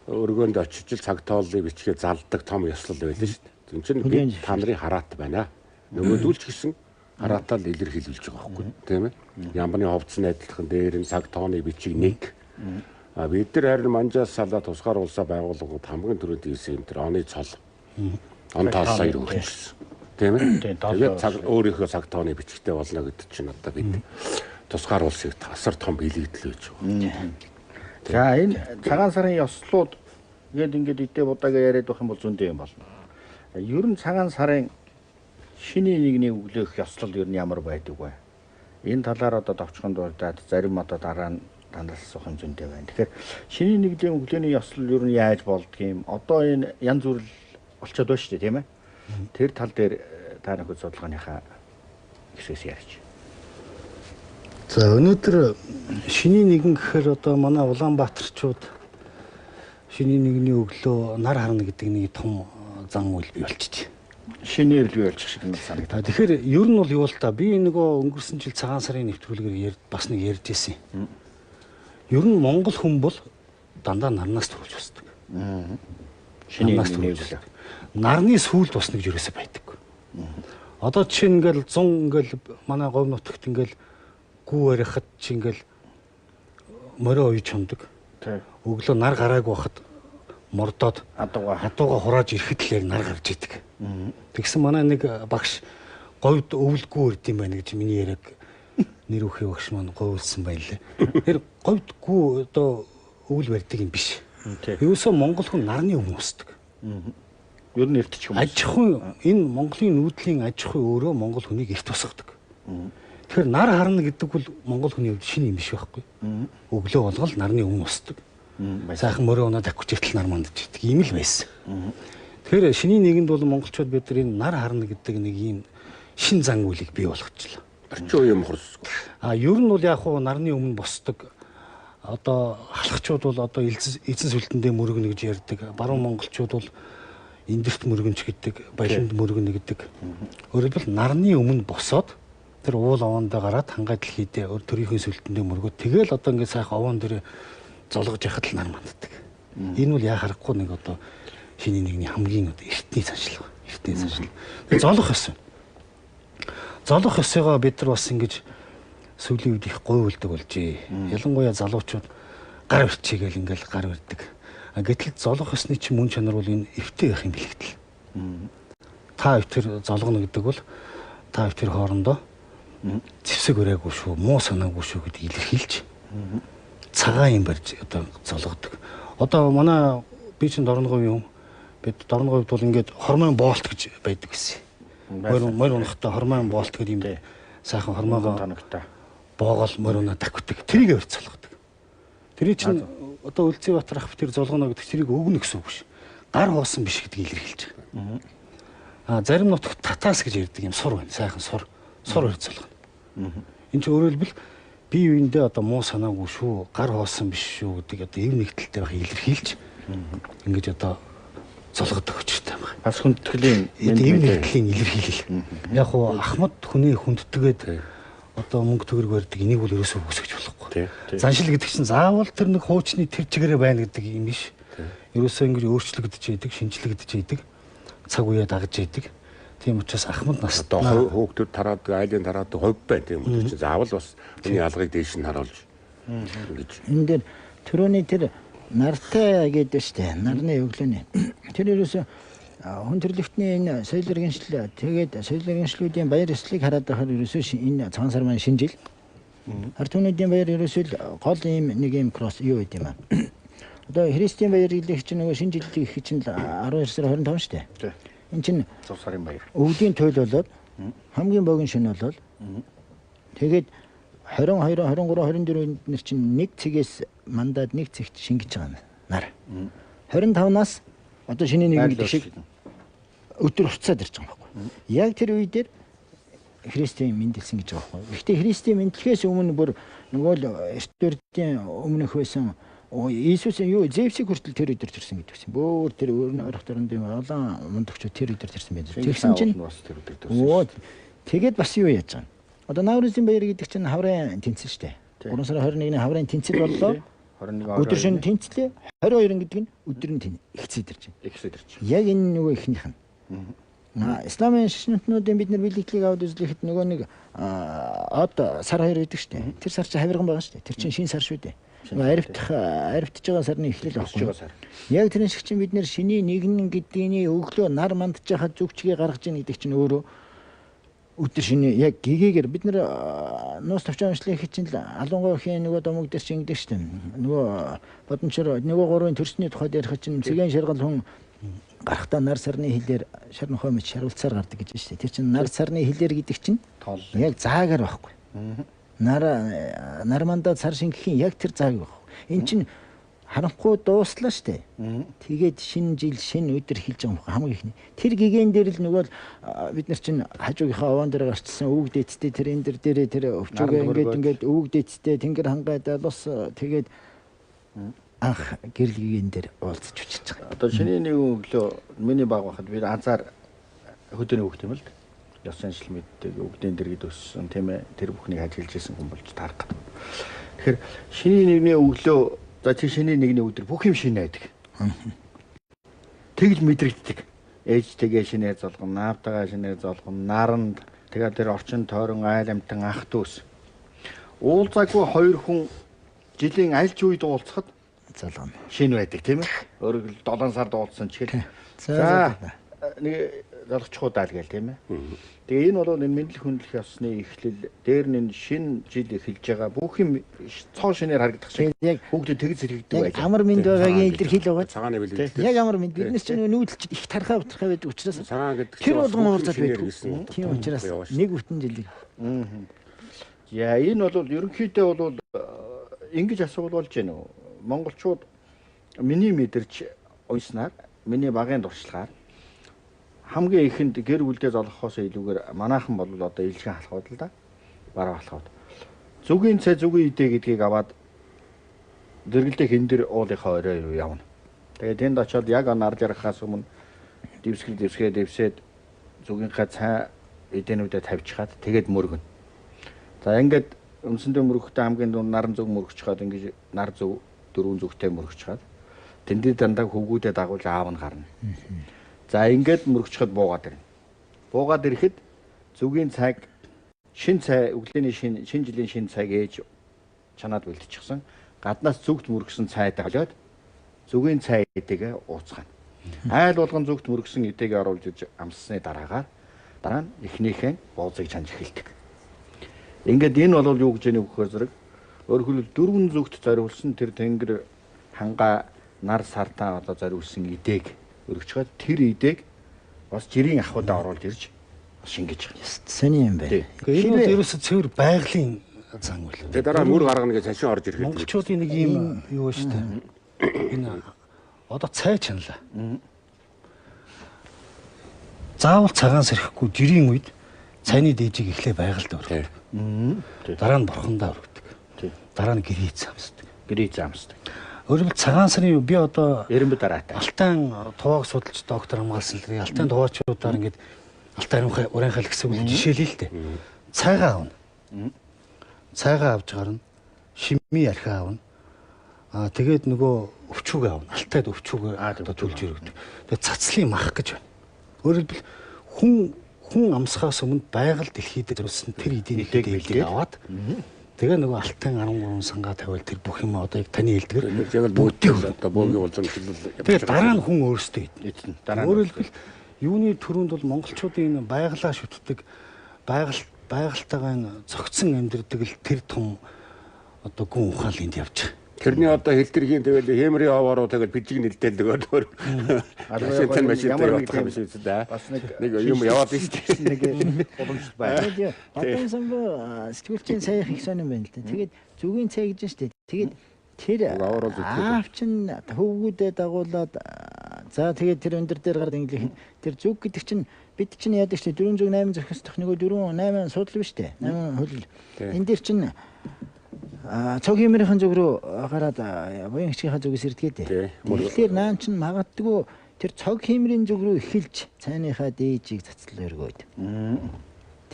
өргөөнд очиж цаг тооллыг бичгээ залдаг том ёслол байлаа шүү дээ. Энд чинь би та нарын хараат байна. Нөгөөдүүлч гэсэн хараатаа л илэрхийлүүлж байгаа байхгүй тийм ээ. Ямбаны ховцны адилхан дээр нь цаг тооны бичиг нэг. Бид нар харин Манжаас салаа тусгаар улсаа байгууллагууд хамгийн түрүүнд хийсэн юм тэр оны цол. Он тооллоо өргөжсөн. Тийм ээ. Тэгээд цаг өөрийнхөө цаг тооны бичгтэй болно гэдэг чинь одоо бид тусгаар улсыг тасар том бэлэгдэл гэж байгаа. За энэ цагаан сарын ёслууд ингээд идэ будаага яриад байх юм бол зөндөө юм болно. Ер нь цагаан сарын шиний нэгний өглөөх ёслол ер нь ямар байдаг вэ? Энэ талаар одоо товчхон дурдаад зарим одоо дараа нь дандаа асуух юм зөндөө байна. Тэгэхээр шиний нэгний өглөөний ёслол ер нь яаж болдгийм? Одоо энэ янз бүр болчиход байна шүү дээ, тийм ээ? Тэр тал дээр та нөхөд судалгааныхаа хэсгээс ярьж. За өнөөдөр шиний нэгэн гэхээр одоо манай Улаанбаатарчууд шиний нэгний өглөө нар харна гэдэг нэг том зан үйл бий болчихжээ. Шинээр л бий болчих шиг нэг санагдаа. Тэгэхээр ер нь бол юу л та би нөгөө өнгөрсөн жил цагаан сарын нэвтрүүлгээр бас нэг ярьж ирсэн. Ер нь монгол хүн бол дандаа нарнаас төрүүлж басдаг. Шиний нэгний нарны сүүлд басна гэж юусоо байдаг. Одоо жишээ нь ингээл 100 ингээл манай говь нутагт ингээл гүү барихад чи ингээл морио уйж чумдаг. Өглөө нар гараагүй байхад мордоод хадууга хурааж ирэхэд л яг нар гарч идэг. Тэгсэн манай нэг багш говьд өвөлгүй ирд юм байна гэж миний яриаг нэр үхий багш маань говьлсан байлаа. Тэр говьд гүү одоо өвөл барьдаг юм биш. Юусоо Монгол хүн нарны өмнө усдаг. Ер нь эртч юм. Аж ахуй энэ Монголын нүүдлийн аж ахуй өөрөө Монгол хүнийг эрт тусгадаг. Тэгэхээр нар харна гэдэг бол Монгол хүний хувьд шинэ юм биш байхгүй. Өглөө болгол нарны өмнө усдаг. Сайхан мөрөө унаад авчих хүртэл нар мандж идэг. Ийм л байсан. Тэгэхээр шинийн нийгэмд бол монголчууд бид нар энэ нар харна гэдэг нэг ийм шин зан үйлийг бий болгочихлоо. Орчин үеийн мохорсгүй. Ер нь бол яг хуу нарны өмнө босдог. Одоо халахчууд бол одоо эзэн сүлтэндээ мөргөнө гэж ярьдаг. Баруун монголчууд бол эндэрт мөргөнч гэдэг, баяланд мөргөнө гэдэг. Өөрөөр хэлбэл нарны өмнө босоод тэр уул овоондоо гараад хангай дэлхийдээ төрийнхөө сүлтэндээ мөргөөд тэгэл одоо ингээд сайхан овоон дээр золгож яхад л нар манддаг. Энэ бол яа харахгүй нэг одоо шинийн нэгний хамгийн одоо эртний заншил. Эртний заншил. Тэгээ золох ёс. Золох ёсойгоо бид нар бас ингэж сүүлийн үед их говьлдог болжээ. Ялангуяа залуучууд гар өрчийгээл ингээл гар өрдөг. Гэтэл золох ёсны чинь мөн чанар бол энэ эвтэй байх юм билэгтэл. Та эвтэр золгоно гэдэг бол та эвтэр хоорондоо зэвсэг өрөөгүй шүү, муу санаагүй шүү гэдгийг илэрхийлж цагаан юм барьж одоо золгодог. Одоо манай би чинь Дорноговь юм. Бид Дорноговьд бол ингээд хормон боолт гэж байдаг гэсэн. Мөр унахтай хормон боолт гэдэг юм дээ. Сайхан хормоогоо боогол мөр унаа давхдаг. Тэрийг өрц золгодог. Тэрий чинь одоо Үлзий Батар ах тэр золгоно гэдэг тэрийг өгнө гэсэн үг биш. Гар хоосон биш гэдгийг илэрхийлж байгаа. Зарим нутагт татаас гэж ярьдаг юм сур байна. Сайхан сур өрц золгоно. Энд чинь өөрөөр хэлбэл бие биендээ одоо муу санаагүй шүү, гар хоосон биш шүү гэдэг одоо эв нэгдэлтэй байх илэрхийлж ингэж одоо золгодог өчтэй байна. Бас хүндэтгэлийн эв нэгдлийн илэрхийлэл. Яг хуу ахмад хүний хүндэтгээд одоо мөнгө төгрөг барьдаг энийг бол ерөөсөө үсгэж болохгүй. Заншил гэдэг чинь заавал тэр нэг хуучны тэр чигээрээ байна гэдэг юм биш. Ерөөсөө ингэж өөрчлөгдөж идэг, шинжлэгдэж идэг, цаг үеэ дагаж идэг. Тийм учраас ахмад нас одоо хөөгтөд тараадаг, айлын тараадаг ховь байна. Тийм үү чинь заавал бас хүний алгыг дээш нь харуулж ингэж. Энэ дээр төрөний тэр нартай гэдэг штэ. Нарны өглөөний. Тэр ерөөсөө хүн төрлөختний энэ соёл иргэншил тэгээд соёл иргэншлүүдийн баяр ёслолыг хараад байхад ерөөсөө энэ цагаан сар маань шинжил. Ард түмнүүдийн баяр ерөөсөө гол ийм нэг ийм кросс юу гэдэг юм аа. Одоо христийн баяр гэлэх чинь нөгөө шинжилгээ гэх чинь 12 сар 25 штэ. Энд чинь зур сарын баяр. Өвдийн туйл болоод хамгийн богино шөнө болоод тэгээд 22, 23, 24 нэр чинь нэг цэгээс мандаад нэг цэгт шингэж байгаа нар. 25-наас одоо шинэ нэг гэдэг шиг өдөр хуцаад ирж байгаа байхгүй. Яг тэр үе дээр христийн мэндэлсэн гэж байгаа байхгүй. Гэхдээ христийн мэдлэхээс өмнө бүр нөгөө л эртдэрдийн өмнөх байсан Иесус юу Зевсийг хүртэл тэр өдөр төрсөн гэдэг чинь. Бөөр тэр ойрох дөрөнд юм олон мундагчид тэр өдөр төрсөн байдаг. Тэгсэн чинь бас тэр өдөр төрсөн. Тэгээд бас юу яаж байгаа. Одоо Наурызын баяр гэдэг чинь хаврын тэнцэл шүү дээ. 3 сарын 21-ний хаврын тэнцэл боллоо. 21 өдөр шөнө тэнцлээ. 22 гэдэг нь өдөр нь ихсэдэрч байна. Яг энэ нөгөө ихнийх нь. Исламын шашнуудын бид нар бэлгэлийг аваад үзлэхэд нөгөө нэг од сар 2 гэдэг шүү дээ. Тэр сар чинь хавирган байгаа шүү дээ. Тэр чинь шинэ сар шүү дээ. Арвтж байгаа сарны эхлэл баггүй. Яг тэрэн шиг чинь бид нэр шиний нэгэн гэдгийн өглөө нар мандж хахад зүгчгээ гаргаж ийн гэдэг чинь өөрөө өдөр шиний яг гигээр бид нэр нуус төвчөн уншлыг хийчихэн л алунгойхийн нөгөө домог дээр чинь ингэдэг штеп. Нөгөө бодомчор нөгөө гурвын төрсний тухайд ярих чинь цэгийн шаргал хүн гарахтаа нар сарны хилээр шар нохой мэд шаруулцаар гардаг гэж штеп. Тэр чинь нар сарны хилээр гэдэг чинь яг заагаар байхгүй. Нар мандаад сар шингэхийн яг тэр зааг баг. Эн чинь харанхуй дууслаа штэ. Тэгээд шинэ жил шинэ өдөр хэлж байгаа юм хамгийн ихний. Тэр гигэн дээр л нөгөө бид нар чинь хажуугийнхаа овоон дээр гарчсан өвөг дээдтэй тэр энэ дээрээ тэр өвчөөгөө ингээд өвөг дээдтэй тэнгэр хангаад бас тэгээд анх гэрэл гигэн дээр уулзч очиж байгаа. Одоо шинэ нэг өглөө миний баг байхад би анзаар хөдөөний хөвгт юм л. Ёс заншил мэддэг өвгдэн дэргэд өссөн тийм ээ тэр бүхнийг ажиллаж ирсэн хүн болж таарах гэдэг. Тэгэхээр шиний нэгний өглөө за чи шиний нэгний өдөр бүх юм шинэ байдаг. Тэгж мэдрэгддэг. Ээжтэйгээ шинээр золгоно, наавтайгаа шинээр золгоно, наранд тэгээд тэр орчин тойрон айл амтан ах дүүс. Уулзаагүй хоёр хүн жилийн аль ч үед уулзахад золгоно. Шинэ байдаг тийм ээ. Өөрөөр хэл 7 сард уулзсан ч гэх. За нэг залгчхуудаа л гээл тийм ээ. Тэгээ энэ бол энэ мэдлэг хүндлэх ёсны эхлэл дээр нь шинэ жил эхэлж байгаа бүх юм цоо шинээр харагдах шиг яг хүүхдэд тэгж зэрэгдэг байж. Амар мэд байгаагийн илэрхийл байгаа. Цагааны бэлэг. Яг амар мэд. Биднес чинь нүүдэлч их тархаа утархаа байдаг учраас цагаан гэдэг тэр болгон уурзаад байдаг. Тийм учраас нэг бүтэн жилиг. Яа энэ бол ерөнхийдөө бол ингэж асуул болж байна уу? Монголчууд миний мэдэрч унснаар миний багын дуршлагаар хамгийн ихэнд гэр бүлдээ золгохоос илүүгээр манайхан бол одоо илжин халахууд л да. Бараа халахууд. Зүгийн цай зүгийн идэ гэдгийг аваад дэргэлдэх хэн дэр уулынхаа орой руу явна. Тэгээд тэнд очиод яг нар жаргахаас өмнө дэвсгээд зүгийнхаа цай эдэнүүдэд тавьчихад тэгээд мөргөн. За ингээд өмсөндөө мөргөхдөө хамгийн дунд наран зүг мөргөчхөөд ингэж нар зүг дөрвөн зүгтэй мөргөчхөөд тэндээ дандаа хөвгүүдэд дагуулж аав нь гарна. За ингээд мөргөчхөд буугаад ирнэ. Буугаад ирэхэд зүгийн цаг шин цай өглөөний шин жилийн шин цаг ээж чанаад бэлтчихсэн. Гаднаас зүгт мөргсөн цайтай холиод зүгийн цай эдэгээ ууцгаана. Айл болгон зүгт мөргсөн эдэгээ оруулж иж амссны дараа нь эхнийхэн буузыг чанж эхэлдэг. Ингээд энэ бол юу гэж яах вэ зэрэг өөрөөр хэлбэл дөрвөн зүгт зориулсан тэр тэнгэр хангаа нар сартаа одоо зориулсан идээг өргөчхөд тэр идээг бас жирийн ахуудаа оруулж ирж шингэж байгаа. Сони юм байна. Энэ бол ерөөсө цэвэр байгалийн зан үйл. Тэгээ дараа мөр гаргана гэж цаашаа орж ирэхэд монголчуудын нэг юм юу шүү дээ. Энэ одоо цай чанала. Заавал цагаан сэрхэхгүй жирийн үед цайны дээжийг эхлээ байгальд өргөдөг. Дараа нь бурхандаа өргөдөг. Дараа нь гэрээ замсдаг. Өөрөөр цагаан сарын би одоо Эренбэ дараатай. Алтан тугааг судалж доктор хамгаалсан л алтан тугаачдаар ингээд алтан урeenхай гэсэн үг жишээлээ л дээ. Цайгаа авна. Цайгаа авч гарна. Шими архиа авна. Тэгээд нөгөө өвчүүгээ авна. Алтайд өвчүүгээ одоо төлж өргөдөг. Тэгээд цацлын мах гэж байна. Өөрөөр хэлбэл хүн амсахаас өмнө байгаль дэлхийд зориулсан тэр эдийн дэлхийг аваад тэгээ нөгөө алтан 13 сангаа тавиал тэр бүх юм одоо яг таны хэлдгэр яг л бүгдийг одоо бөөгийн улзан хэлэл. Тэгээ дараа нь хүн өөрөөсөө эдэн. Өөрөөр хэлбэл юуны төрөнд бол монголчуудын энэ байгалаа шүтдэг байгальтайгаа энэ зөгцсөн амьдрдаг л тэр том одоо гүн ухаал энд явж байгаа. Тэрний одоо хэлтэрхийн тэгэл хэмрийн авааруу тэгэл бижиг нэлдэл нөгөө машинтай явах юм шиг дээ. Бас нэг юм яваад байна шүү дээ. Нэг боломжтой байна. Одоо самбо сэтгүүлчийн саях их сонирн байна л да. Тэгээд зүгийн цай гэж шүү дээ. Тэгээд тэр аав чинь хөвгүүдэд дагуулад за тэгээд тэр өндөр дээр гараад инглих тэр зүг гэдэг чинь бид чинь яадаг шүү дээ. 4 зүг 8 зохисдох нөгөө 4 8 судал биш дээ. 8 хөл. Энэ дээр чинь цог хэмрийн зүг рүү гараад буян хичгийн зүгээс ирдгээд. Тэгэхээр наан чинь магадгүй тэр цог хэмрийн зүг рүү эхэлж цайныхаа дээжийг цацлал өргөөд.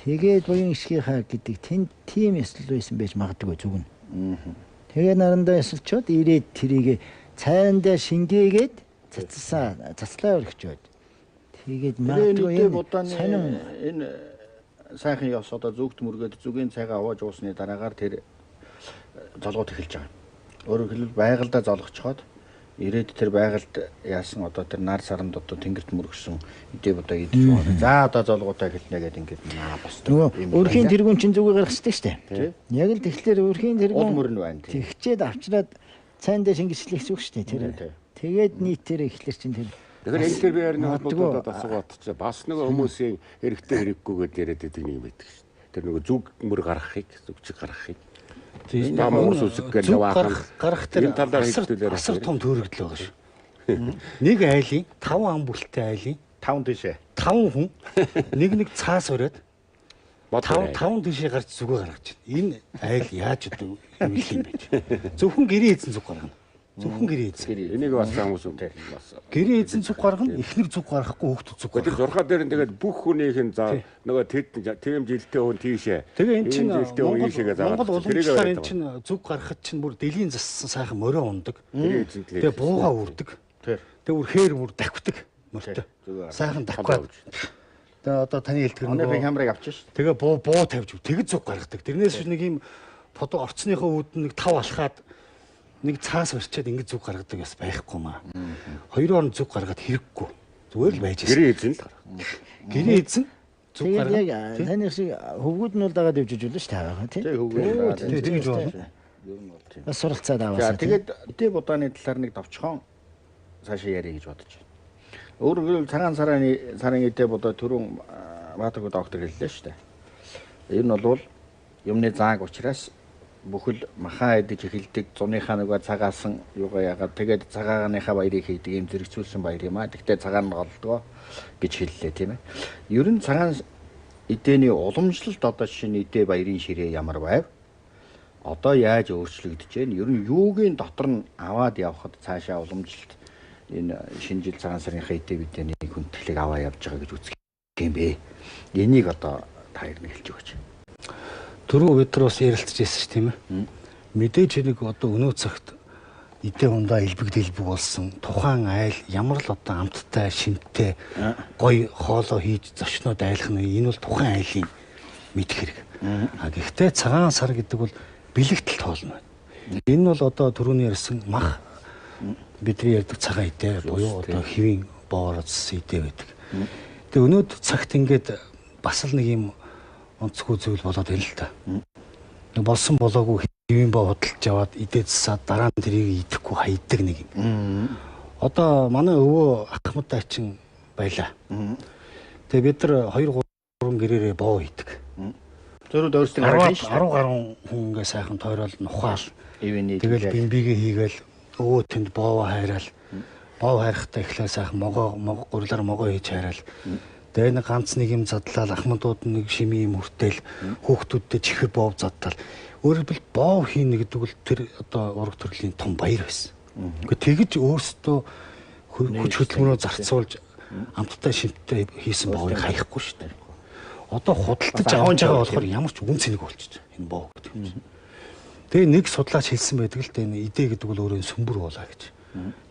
Тэгээд буян хичгийнхаа гэдэг тийм эсэл байсан байж магадгүй зүг нь. Тэгээ нарандаа эсэлчод ирээд тэрийг цайндаа шингээгээд цацлаа өргөж байд. Тэгээд магадгүй энэ сайхан ёс одоо зүгт мөргөөд зүгийн цайгаа аваад уусны дараагаар тэр золгоод эхэлж байгаа. Өөрөөр хэлбэл байгальдаа золгочхоод ирээд тэр байгальд яасан одоо тэр нар саранд одоо тэнгэрт мөргсөн эдээ одоо идэж байгаа. За одоо золгоотаа хэлнэ гэдэг ингээд босдог. Өөрхийн тэргүүн чинь зүгээ гаргах хэрэгтэй шүү дээ. Яг л тэгэхээр өөрхийн тэргүүн мөр нь байна. Тэгчээд авчраад цайндаа шингэжлэх зүг шүү дээ. Тэр. Тэгээд нийтээр эхлэр чинь тэр. Тэгэхээр энэ тэр биеэр нэг холбоотой асуугаад чи бас нэг хүмүүсийн хэрэгтэй хэрэггүйгээд яриад байдаг юм байдаг шүү. Тэр нөгөө зүг мөр гаргахыг, зүгчиг гаргахыг тийм Монгол үсэг гэж яваахан гарах тэр энэ талаар хэлжүүлээрэй. асар том төрөгдөл байгаа шүү. Нэг айлын 5 ам бүлтэй айлын 5 тийшээ 5 хүн нэг цаас өрөөд 5 тийшээ гарч зүгөө гаргаж байна. Энэ айл яаж одоо юм юм бэ? Зөвхөн гэрээ эзэн зүг гаргана. Зөвхөн гэрээ эзэн. Энийг бас хүмүүс үнтэй бас гэрээ эзэн зүг гаргана, эхнэр зүг гаргахгүй хүүхдүүд зүг гаргана. Тэр зурхаа дээр нь тэгээд бүх хүнийх нь за нөгөө тийм жилтэй хүн тийшээ. Тэгээ эн чинь Монгол уламжлалаар эн чинь зүг гаргахад чинь бүр делийн зассан сайхан морио ундаг. Тэгээ бууга үрдэг. Тэгээ бүр хээр бүр давхдаг мөртөө. Сайхан давхгаад. Тэгээ одоо таны хэлдгэр нөгөө камерыг авчих ш. Тэгээ буу тавьж тэгж зүг гаргадаг. Тэрнээс нэг юм фото орцныхоо үүд нэг тав алхаад нэг цаас барьчаад ингэж зүг гаргадаг бас байхгүй маа. Хоёр орон зүг гаргаад хэрэггүй. Зүгээр л байж байсан. Гэрээ эзэн л. Гэрээ эзэн зүг Тэгээд гаргана. яг таны шиг хөвгүүд нь бол дагаад явж болно шүү дээ тий. Тэг хөвгөө. Тэгж байна. Бас суралцаад За аваасаа. тэгээд эдээ будааны талаар нэг товчхон цаашаа ярих гэж бодож байна. Өөрөөр хэлбэл цагаан сарын эдээ будаа түрүүн Баатаргүй доктор хэллээ шүү дээ. Энэ нь бол юмны зааг учраас бүхэл махаа идэж эхэлдэг зуныхаа нөгөө цагаасан юугаа ягаад тэгээд цагааныхаа баярыг хийдэг юм зэрэгцүүлсэн баяр юм аа. Тэгтээ цагаан нь голдгоо гэж хэллээ тийм ээ. Ер нь цагаан эдээний уламжлалт одоо шинэ эдээ баярын ширээ ямар байв? Одоо яаж өөрчлөгдөж байна? Ер нь юугийн дотор нь аваад явхад цаашаа уламжлалт энэ шинэ жил цагаан сарынхаа эдээ бидэний хүндэтгэлийг аваа явж байгаа гэж үзэх юм бэ. Энийг одоо та хоёр нь хэлж өгөөч. Түрүү бид нар бас ярилцчихсан шүү тийм ээ. Мэдээж нэг одоо өнөө цагт эдээ ундаа элбэг дэлбэг болсон тухайн айл ямар л одоо амттай шинттэй гой хоолоо хийж зочноод айлах нь энэ бол тухайн айлын мэдэх хэрэг. Гэхдээ цагаан сар гэдэг бол бэлэгдэл тоолно байна. Энэ бол одоо түрүүний ярьсан мах бидний ярьдаг цагаан эдээ буюу одоо хэвийн боороц эдээ байдаг. Тэгээ өнөөд цагт ингээд бас л нэг юм онцгүй зүйл болоод байна л та. Нэг болсон болоогүй хэвийн боо худалдаж аваад идээд засаад дараа нь тэрийг идэхгүй хайдаг нэг юм. Одоо манай өвөө ахмадтай чин байлаа. Тэгээ бид нар 2 3 гэрээрээ боо идэг. Зөрүүд өөрсдөө харагдана шүү 10 гаруй хүн ингээ сайхан тойрол нухаал. Ивэний Тэгэл бимбигээ хийгээл өвөө тэнд боовоо хайраал. Боо хайрахтаа ихлээр сайхан могоо гурлаар могоо хийж хайраал. Тэгээ нэг ганц нэг юм задлал ахмадууд нэг шими юм хүртэл хүүхдүүдтэй чихэр боов задлал. Өөрөөр хэлбэл боов хийнэ гэдэг бол тэр одоо ураг төрлийн том баяр байсан. Гэхдээ тэгж өөрсдөө хүч хөдөлмөрөөр зарцуулж амттай шимттэй хийсэн боовыг хаяхгүй шүү дээ. Одоо худалдаж авч байгаа болохоор ямар ч үн цэнийг болчих энэ боов гэдэг юм чинь. Тэгээ нэг судлаач хэлсэн байдаг л дээ энэ идэ гэдэг бол өөрөө сүмбэр болоо гэж.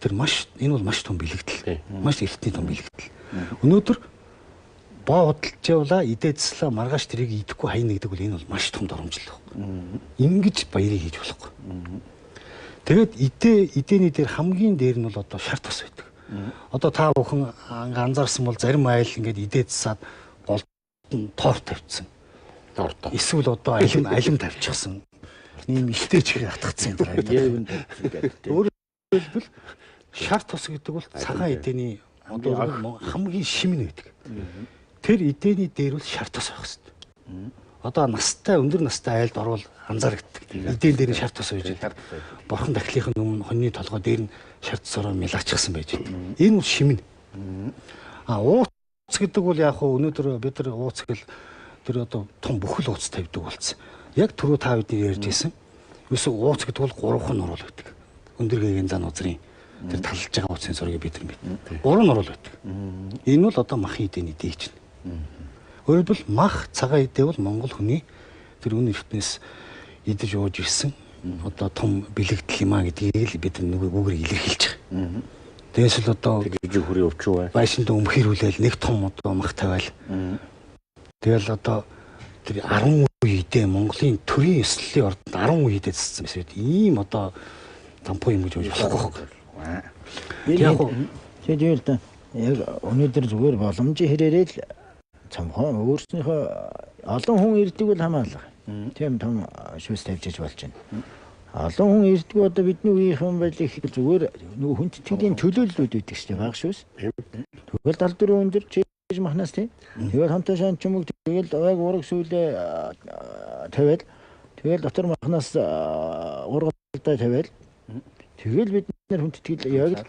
Тэр энэ бол маш том бэлэгдэл. Маш эртний том бэлэгдэл. Өнөөдөр боо худалдаж явлаа идээдслээ маргааш тэрийг идэхгүй хайна гэдэг бол энэ бол маш том доромжлол байна. Ингэж баярыг хийж болохгүй. Тэгээд идээний дээр хамгийн дээр нь бол одоо шар тос байдаг. Одоо та бүхэн анзаарсан бол зарим айл ингээд идээдсаад торт тавьчихсан. Торт. Эсвэл одоо алим тавьчихсан. Ийм ихтэй чихээ хатгацсан юм даа. Өөрөөр хэлбэл шар тос гэдэг бол цагаан эдээний одоо хамгийн шимнэ байдаг. Тэр эдээний дээр бол шар тос байх хэрэгтэй. Одоо өндөр настай айлд орвол анзаарэгддэг. Эдийн дээр нь шар тос байж байгаа. Борхон дахлынхын өмнө хоньны толгой дээр нь шар тосороо мэлаачсан байж байгаа. Энэ бол шимнэ. Ууц гэдэг бол яг хөө өнөөдөр бид нар ууц гэл тэр одоо том бүхэл ууц тавьдаг болсон. Яг түрүү та бидний ярьж ирсэн. Юусе ууц гэдэг бол 3 хон орол байдаг. Өндөр гэгийн зан узрын тэр талж байгаа ууцын зургийг бид нар мэднэ. 3 орол байдаг. Энэ бол одоо махын эдээний дээж нь. Өөрөөр хэлбэл мах цагаан эдээ бол Монгол хүний тэр үнэ эртнээс идэж ууж ирсэн одоо том бэлэгдэл юм а гэдгийг л бид нэг үгээр илэрхийлж байгаа. Тэгээс л одоо жижиг хүрээ өвчөө бай. Байшинд өмхөрүүлээл нэг том одоо мах тавиал. Тэгэл одоо тэр 10 үе идэ Монголын төрийн ёслолын ордонд 10 үе идэ цэцсэн байсан. Ийм одоо тампуу юм гэж бодож болохгүй. Яг тэгээд юу л да яг өнөөдөр зүгээр боломжийн хэрээрээ л цамхан өөрснийхөө олон хүн ирдэг бол хамаалах. Тийм том шүүс тавьж иж болж байна. Олон хүн ирдэг одоо бидний үеийнхэн байлиг их зүгээр нөгөө хүндэтгэлийн төлөөллүүд үүдэг шүү дээ баг шүүс. Тэгэл 74 өндөр чиж махнаас тийм. Тэгэл хамтаа шаан ч юм уу тэгэл яг ураг сүүлээ тавиал тэгэл дотор махнаас ургалдаа тавиал тэгэл бид нар хүндэтгэл яг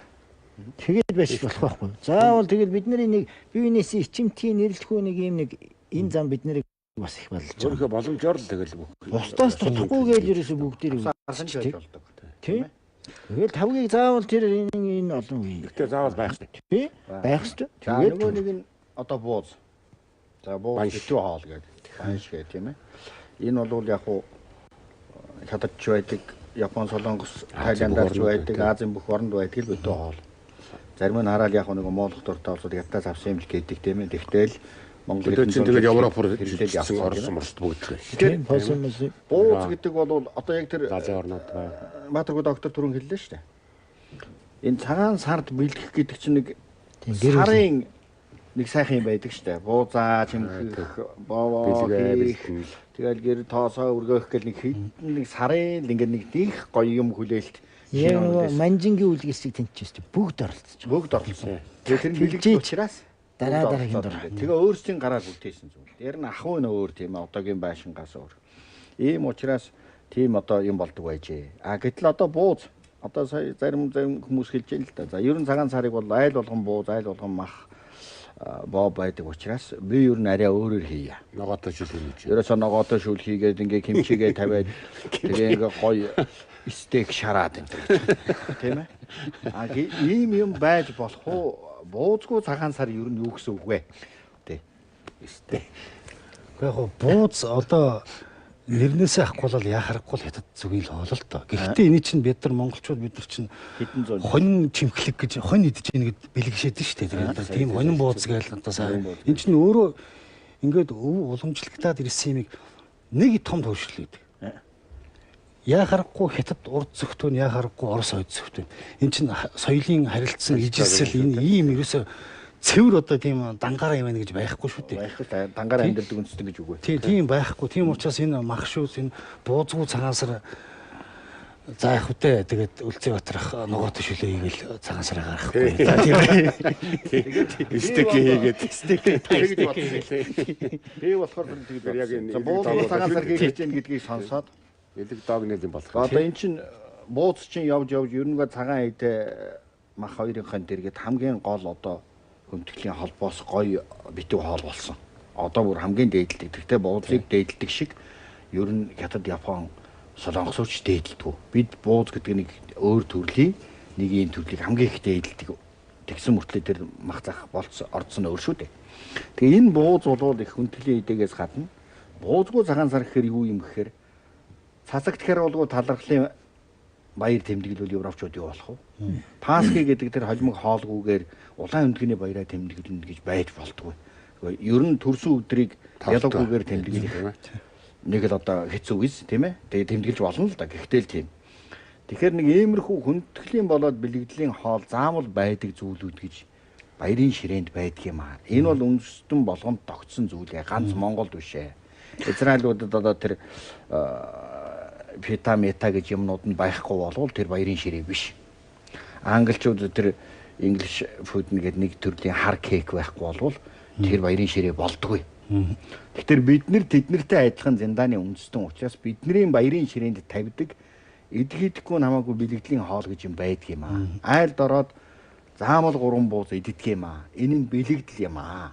тэгээд байж болох байхгүй. Заавал тэгэл бидний нэг биенээс ичимтгийн нэрлэхгүй нэг юм нэг энэ зам бид нарыг бас их болж байгаа. Өөрийнхөө боломжоор л тэгэл бүх. Бусдаас тутахгүй гэж ерөөсө бүгдийг гарсан ч байж болдог. Тийм. Тэгэл тавгийг заавал тэр энэ олон үе. Гэхдээ заавал байх хэрэгтэй. Тийм. Байх хэрэгтэй. Тэгээд нөгөө нэг нь одоо бууз. За бууз битүү хоол гэдэг. Банш гэх тийм ээ. Энэ бол яг хуу хятадч байдаг, Япон, Солонгос, Тайландч байдаг, Азийн бүх оронд байдаг л битүү хоол. Зарим нь хараад яг нэг Монгол дуртай улсууд ятаас авсан юм л гэдэг тийм ээ. Тэгтэл Монгол тэгээд Европоор хэлсэн орсон морсд бүгд. Тийм болсон юм. Бууз гэдэг бол одоо яг тэр Азийн орнууд Баатаргүй доктор түрүүн хэллээ шүү дээ. Энэ цагаан сард бэлдэх гэдэг чинь нэг Сарын нэг сайхан юм байдаг штэ. Буузаа, чимхэх, бовоо хийх. Тэгэл гэр тоосоо өргөөх гэл нэг сарын ингээд нэг дих гоё юм хүлээлт. Яг манжингийн үлгэрсийг тэнцчихсэн. Бүгд оролцсон. Тэгээ тэр бэлэгдэж учраас дараагийн дор. Тэгээ өөрсдийн гараар бүтээсэн зүйл. Тэр нь ахуй нөө өөр тийм одоогийн байшингаас өөр. Ийм учраас тийм одоо юм болдог байжээ. Гэтэл одоо бууз одоо сая зарим хүмүүс хэлж байна л да. За ер нь цагаан сарыг бол айл болгон бууз, айл болгон мах боо байдаг учраас би ер нь арай өөрөөр хийе. Ногоотой шүл хийж. Ерөөсөө ногоотой шүл хийгээд ингээ кимчигээ тавиад тэгээ ингээ гоё стейк шараад энэ тийм ээ. Ийм юм байж болох уу? Буузгүй цагаан сар ер нь юу гэсэн үг вэ? Тэ. Стейк. Яг бууз одоо нэрнээсээ ахгүй бол яа харахгүй л хятад зүгийн л хоол л доо. Гэхдээ энэ чинь бид нар монголчууд бид нар чинь хэдэн зуун хонь чимхлэг гэж хонь идэж ийн гэд бэлгэшээд шүү дээ. Тийм хонин бууз гээл одоо сайн. Энэ чинь өөрөө ингээд уламжлагтаад ирсэн юмыг нэг том төвшил гэдэг. Яа харахгүй хятад урд зөвхтөн яа харахгүй орос хойд зөвхтөн. Энэ чинь соёлын харилцсан ижилсэл энэ ийм ерөөсөө цэвэр одоо тийм дангаараа юм байна гэж байхгүй шүү дээ. Байхгүй дангаараа амьддаг үндэстэн гэж үгүй. Тийм байхгүй. Тийм учраас энэ мах шүүс энэ буузгүй цагаан сар за яг үтэ тэгээд Үлзий Батрах ногоотой шүлээ хийгээл цагаан сараа гарахгүй. Тэгээд стейк хийгээд би болохоор тэгээд яг энэ буузгүй цагаан сар хийж гэнэ гэдгийг сонсоод элэг догнол юм болох. Одоо эн чинь бууз чинь явж ер нь цагаан идэ мах хоёрынхын дэргээд хамгийн гол одоо хүндэтгэлийн холбоос гоё битүү хоол болсон. Одоо бүр хамгийн дээдэлдэг. Тэгтээ буузыг дээдэлдэг шиг ер нь хятад, Япон, Солонгосч дээдэлдэг. Бид бууз гэдэг нэг өөр төрлийн нэг ийм төрлийг хамгийн их дээдэлдэг. Тэгсэн мөртлөө тэр мах зах орцсон өөр шүү дээ. Тэгээ энэ бууз бол их хүндэтгэлийн идээгээс гадна буузгүй цагаан сар гэхээр юу юм гэхээр цацагт гэхээр болго талархлын баяр тэмдэглэл европчууд юу болох вэ? Пасхи гэдэг тэр холимог хоолгүйгээр улаан өндгөний баяраа тэмдэглэнэ гэж байж болтгүй. Ер нь төрсөн өдрийг ялгүйгээр тэмдэглэх нэг л одоо хэцүү биз тийм ээ. Тэгээ тэмдэглэж болно л да. Гэхдээ л тийм. Тэгэхээр нэг иймэрхүү хүндэтгэлийн болоод бэлэгдлийн хоол заамал байдаг зүйлүүд гэж баярын ширээнд байдаг юм аа. Энэ бол үндэстэн болгонд тогтсон зүйл ганц Монголд биш ээ. Израилуудад одоо тэр фита мета гэж юмнууд нь байхгүй болвол тэр баярын ширээ биш. Англичууд тэр English food нэгэд нэг төрлийн хар кейк байхгүй болвол тэр баярын ширээ болдгүй. Тэгэхээр бид нэр тэднэртэй адилхан зиндааны үндэстэн учраас бидний баярын ширээнд тавьдаг идэхгүй намаагүй бэлэгдлийн хоол гэж юм байдаг юм аа. Айлд ороод заамал 3 бууз иддэг юм аа. Энэ нь бэлэгдэл юм аа.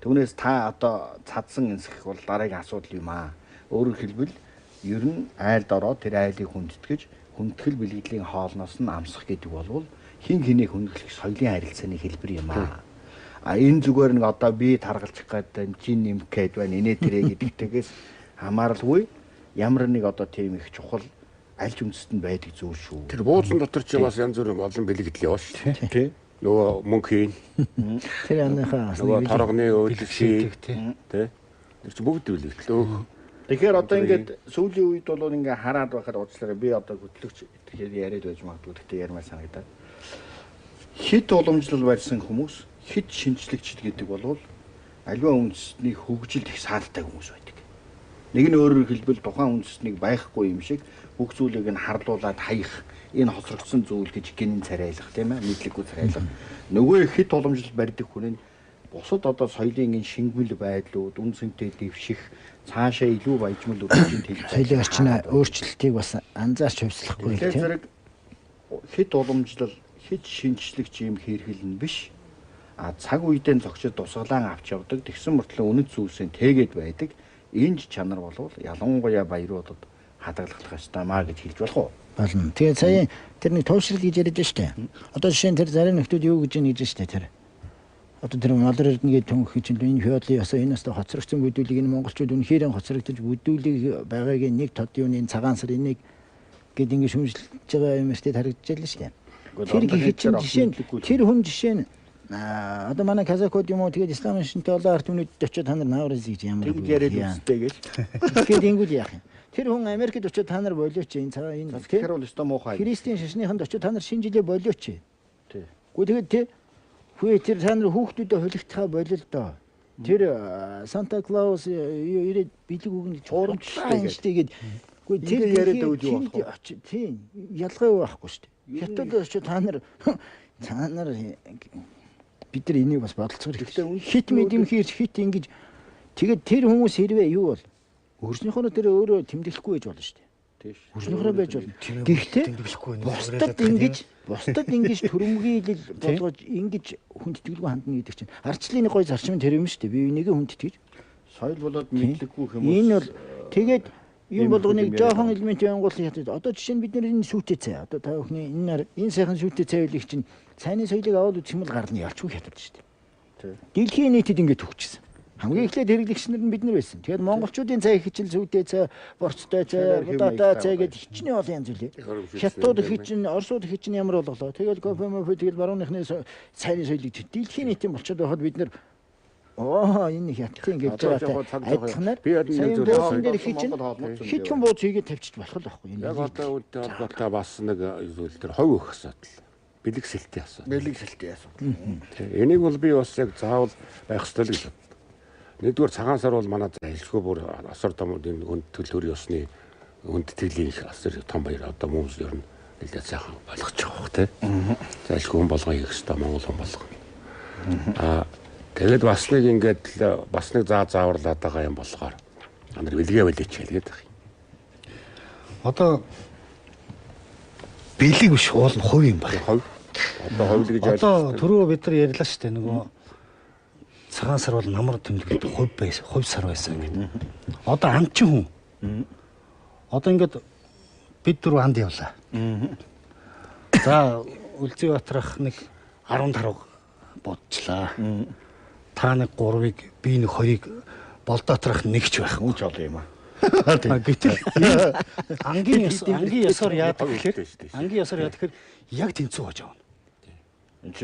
Түүнээс та одоо цадсан энсэх бол дараагийн асуудал юм аа. Өөрөөр хэлбэл ер нь айлд ороод тэр айлыг хүндэтгэж хүндэтгэл бэлэгдлийн хоолноос нь амсах гэдэг бол хин хэнийг хүндэтгэх соёлын харилцааны хэлбэр юм аа. Энэ зүгээр нэг одоо би таргалчих гэдэг чин нэмэх гээд байна инээ тэрэ гэдэгтээс хамааралгүй ямар нэг одоо тийм их чухал альж үндэстэн байдаг зүйл шүү. Тэр буудлын дотор ч бас янз бүрийн олон бэлэгдэл яваа шүү. Тий. Нөгөө мөнгө хийн. Тэр анхаа нөгөө торгоны өөлөг ший. Тий. Тэр чи бүгд бэлэгдэл. Тэгэхээр одоо ингээд сүүлийн үед бол ингээ хараад байхад уучлаарай би одоо хөтлөгч тэгэхээр яриад байж магадгүй гэхдээ ярмаар санагдаад. Хит уламжлал барьсан хүмүүс хит шинжлэгчд гэдэг бол аливаа үндэстний хөгжилд их саадтай хүмүүс байдаг. Нэг нь өөрөөр хэлбэл тухайн үндэстнийг байхгүй юм шиг бүх зүйлийг нь харлуулад хаях энэ хоцрогдсон зүйл гэж гинэн царайлах тийм ээ мэдлэггүй царайлах. Нөгөө хит уламжлал барьдаг хүн нь бусад одоо соёлын энэ шингэл байдлууд үнсэнтэй дэвших цаашаа илүү баяжмал өргөжинд хэлж соёлын орчин өөрчлөлтийг бас анзаарч хувьслахгүй тийм зэрэг хит уламжлал хит шинжлэгч юм хэрэглэн биш цаг үедээ зогсож тусгалан авч явдаг тэгсэн мөртлөө үнэт зүйлсээ тэгээд байдаг энэ чанар болвол ялангуяа баяруудад хадгалах ёстой маа гэж хэлж болох уу? Болно. Тэгээд сая тэр нэг төвшрөл гэж яриад штэ. Одоо жишээ нь тэр зарим нөхдүүд юу гэж нэгж штэ тэр. Одоо тэр Малар эрдэнэгийн төнх чинь энэ феодалын ясаа энэ настай хоцрогдсон бүдүүлийг энэ монголчууд үнэхээр хоцрогдож бүдүүлийг байгаагийн нэг тод юу энэ цагаан сар энийг гэд ингэ шүмжилж байгаа юм штэ харагдаж л штэ. Тэр гэхэд чинь жишээ нь тэр хүн жишээ нь одоо манай казакууд юм уу тэгээд исламын шинтэй олон ард түмнүүдэд очиод та нар наавраз гэж ямар юм яриад үстэй гэж. Тэгээд ингэвэл яах юм? Тэр хүн Америкт очиод та нар болооч энэ цагаан энэ тэгэхээр бол өстой муухай. Христийн шашныханд очиод та нар шинэ жилээ болооч. Тий. Гэхдээ тэгээд Хүү тэр та нар хүүхдүүдэд холигдохаа болил доо. Тэр Санта Клаус ирээд бэлэг өгнө чуурамчлаа юм штэ гээд. Үгүй тэр яриад өгд юу болох вэ? Тийм. Ялгаа юу байхгүй штэ. Хятад очиж та нар бид нар энийг бас бодолцох хэрэгтэй. Хит мэдэмхийрч хит ингэж тэгээд тэр хүмүүс хэрвээ юу бол өөрснийхөө тэр өөрөө тэмдэглэхгүй байж болно штэ. Өөрснийхөө байж болно. Гэхдээ бусдад ингэж төрөмгийлэл болгож ингэж хүндэтгэлгүй хандна гэдэг чинь арчлын нэг гой зарчим тэр юм шүү дээ. Бие бинийгээ хүндэтгэж соёл болоод мэдлэггүй хүмүүс. Энэ бол тэгээд юм болгоныг жоохон элемент янгуулсан хятад. Одоо жишээ нь бид нар энэ сүйтэй цай. Одоо та бүхний энэ сайхан сүйтэй цайвлыг чинь цайны соёлыг аваад үзэх юм бол гарны ялчгүй хятад шүү дээ. Дэлхийн нийтэд ингэж төгсчихсэн. Хамгийн эхлээд хэрэглэгчнэр нь бид нар байсан. Тэгээд монголчуудын цай хичил сүйтэй цай, борцтой цай, будаатай цай гэдэг хичнээн олон янз үлээ. Хятадууд хичнээн, орсууд хичнээн ямар болголоо. Тэгээд кофе мофе тэгээд барууныхны цайны соёлыг дэлхийн нийтийн болчиход байхад бид нар энэ хятадын гэж байгаа адилханаар би энэ хитгэн бууз хийгээд тавьчих болох л байхгүй. Яг одоо үүнтэй холбоотой бас нэг зүйл төр ховь өгөх асуудал. Бэлэг сэлтийн асуудал. Энийг бол би бас яг заавал байх ёстой л гэж бодлоо. Нэгдүгээр цагаан сар бол манай хэлхээ бүр асар томуудын өнд төлөөр ёсны өнд тэтгэлийн их асар том баяр одоо хүмүүс ер нь нэлээд сайхан болгож байгаа хөх тий. За хэлхээ хүн болгоо хийх ёстой Монгол хүн болгоо. Тэгээд бас нэг ингээд бас нэг зааварлаад байгаа юм болохоор нар бэлгээ болооч хэлгээд байгаа юм. Одоо бэлэг биш уул нь хувь юм байна. Хувь. Одоо хувь л гэж ойлгож. Одоо түрүү бид нар ярьлаа шүү дээ нөгөө цагаан сар бол намар тэмдэглэдэг хувь сар байсан гэдэг. Одоо амчин хүн. Одоо ингээд бид дөрөв анд явлаа. За Үлзий Батрах нэг 10 тарга бодчлаа. Та нэг 3-ыг би нэг 2-ыг болдотрах нэгч байх. Үуч ол юм аа. Гэтэл ангийн ёсоор яадаг гэхээр яг тэнцүү болж байгаа.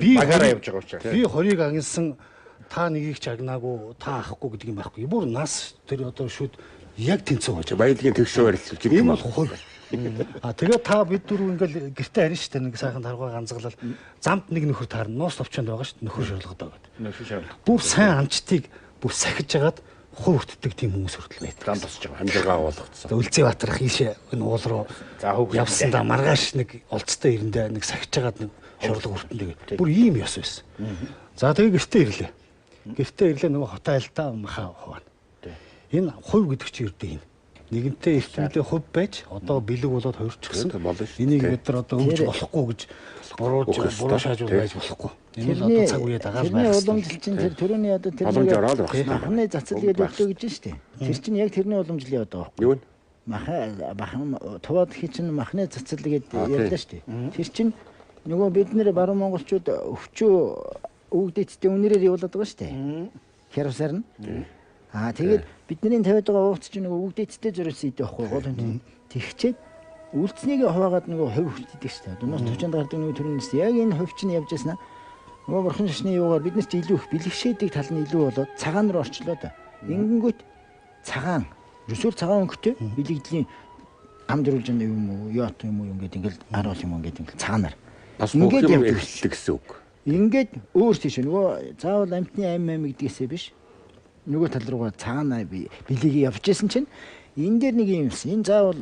Би багаараа явж байгаа учраас. Би 20-ыг агнсан та нэгийг ч агнаагүй та авахгүй гэдэг юм байхгүй. Бүр нас тэр одоо шүд яг тэнцүү болж байгаа. Баялагын тэгшөө барилж гэдэг юм бол хувь. Тэгээд та бид дөрөв ингээл гэртээ харин штэ нэг сайхан таргаа ганцглал замд нэг нөхөр таарна. Нуус товчонд байгаа штэ нөхөр шорлогодоо гэдэг. Нөхөр шорлог. Бүр сайн амчтыг бүр сахиж жагаад хувь өртдөг тийм хүмүүс хүртэл байдаг. Зам босч байгаа. Хамжиргаа болгоцсон. Үлзий Батрах ийшээ энэ уул руу явсандаа маргааш нэг олцтой ирэндээ нэг сахиж жагаад нэг шорлог хүртэндэг. Бүр ийм ёс байсан. За тэгээд гэртээ ирлээ. Гэртээ ирлээ нөгөө хотоо айлтаа махаа хуваана. Энэ хувь гэдэг чинь ердөө энэ. Нэгэнтээ эртнэлээ хувь байж одоо бэлэг болоод хувирчихсан. Энийг бид нар одоо өгж болохгүй гэж буруу шаажуул байж болохгүй. Энэ л одоо цаг үеэ дагаад байна. Тэрний уламжлал чинь тэр төрөний одоо тэр махны цацал гэдэг өгдөө гэж штэ. Тэр чинь яг тэрний уламжлал яваад байгаа байхгүй. Юу? Махан туваад чинь махны цацал гэдэг ярьлаа штэ. Тэр чинь нөгөө бид нэр баруун монголчууд өвчөө өвгдээцтэй үнээрээ явуулаад байгаа штэ. Хярвсаар нь. Тэгээд бидний тавиад байгаа ууц чинь нөгөө өвгдээцтэй зориулсан идэх байхгүй гол юм. Тэгчээд үлдснийг хуваагаад нөгөө хувь хүртдэг штэ. Дуноос 40-нд гардаг нөгөө төрнөөс яг энэ хувь чинь явж яснаа. Нөгөө бурхан шашны юугаар бид нар ч илүү их бэлгшээдэг тал нь илүү болоод цагаан руу орчлоо да. Ингэнгүүт цагаан ерөөсөө цагаан өнгөтэй бэлэгдлийн ам дөрвөлж юм уу, яот юм уу ингээд ингээл аруул юм ингээд ингээл цагаанаар. Ингээд явдаг гэсэн үг. Ингээд өөр тийш нөгөө заавал амтны ам гэдгээсээ биш. Нөгөө тал руугаа цагаанаа бэлгийг явж исэн чинь энэ дээр нэг юм юмсэн. Энэ заавал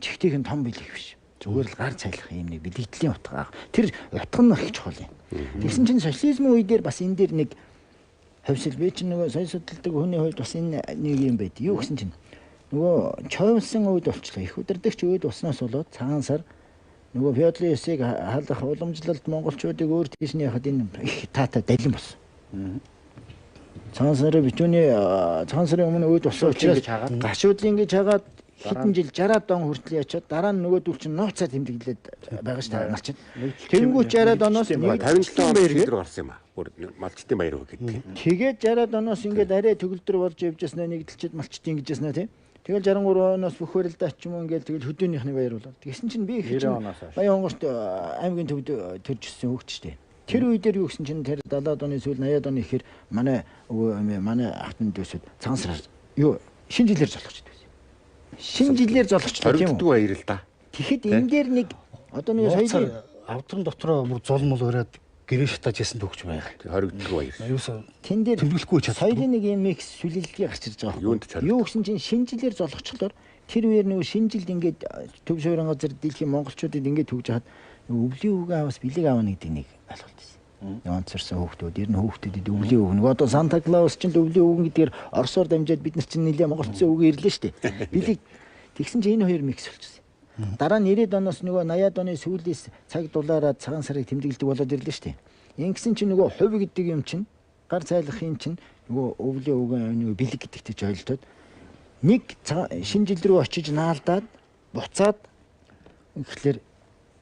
чихтийн том бэлэг биш. Зүгээр л гар цайлах юм нэг бэлэгдлийн утга. Тэр утга нь их чухал юм. Тэгсэн чинь социализмын үе дээр бас энэ дээр нэг хөвсөл би чинь нөгөө соёл судалдаг хүний хувьд бас энэ нэг юм байд. Юу гэсэн чинь нөгөө чойвлсан үед болчлоо. Их удирдагч үед усноос болоод цагаан сар нөгөө феодалын ёсыг халах уламжлалт монголчуудыг өөр тийш нь яхад энэ их таатай далин болсон. Цагаан сарын битүүний цагаан сарын өмнө үед болсон учраас гашуудлын гэж хагаад хэдэн жил 60 он хүртэл ячаад дараа нь нөгөөдөл чинь нууцаар тэмдэглээд байгаа ш та нар чинь. Тэнгүүч 60 оноос 57 баяр гэдэг гарсан юм аа. Бүр малчтын баяр гэдэг. Тэгээд 60 оноос ингээд арай төгөлдөр болж явж яснаа нэгдэлчихэд малчтын гэж яснаа тийм. Тэгэл 63 оноос бүхвэрэлдээ ч юм уу ингээд тэгэл хөдөөнийх нь баяр болоод. Тэгсэн чинь би их чинь Баян онгорт аймгийн төвд төрж өссөн хөгч штэ. Тэр үе дээр юу гэсэн чинь тэр 70-аад оны сүүл 80-аад оны ихэр манай ахтан дүүсүүд цагаан сараар юу шинэ жилээр золгочтой байсан. Шинэ жилээр золгочтой тийм үү? Баяр л да. Тэгэхэд энэ дээр нэг одоо нэг соёлын авдрын дотроо бүр зул мул өрөөд гэрээ шатаж ясан төгч байга. Хоригддог баяр. Юусан Тэн дээр тэмдэглэхгүй чаддаг. соёлын нэг юм микс сүлэлтгий гарч ирж байгаа. Юунд ч Юу гэсэн чинь шинжилээр золгочлоор тэр үеэр нөгөө шинжилд ингээд төв суурин газар дэлхийн монголчуудад ингээд төгж хаад өвлийн үгээ аваас бэлэг аавна гэдэг нэг ойлголт байсан. Янцэрсэн хүүхдүүд ер нь хүүхдүүдэд өвлийн үг. Нөгөө одоо Санта Клаус чинь өвлийн үг гэдгээр Оросоор дамжаад бид нар чинь нэлээ монголцсон үг ирлээ шүү дээ. Бэлэг тэгсэн чинь энэ хоёр микс болчихсон. Дараа нь 90-ад оноос нөгөө 80-ад оны сүүлээс цаг дулаараа цагаан сарыг тэмдэглэдэг болоод ирлээ шүү дээ. Ингэсэн чинь нөгөө хувь гэдэг юм чинь гар цайлахын чинь нөгөө өвлийн үгийн нөгөө бэлэг гэдэгтэй ч ойлтоод нэг шинэ жил рүү очиж наалдаад буцаад ихлээр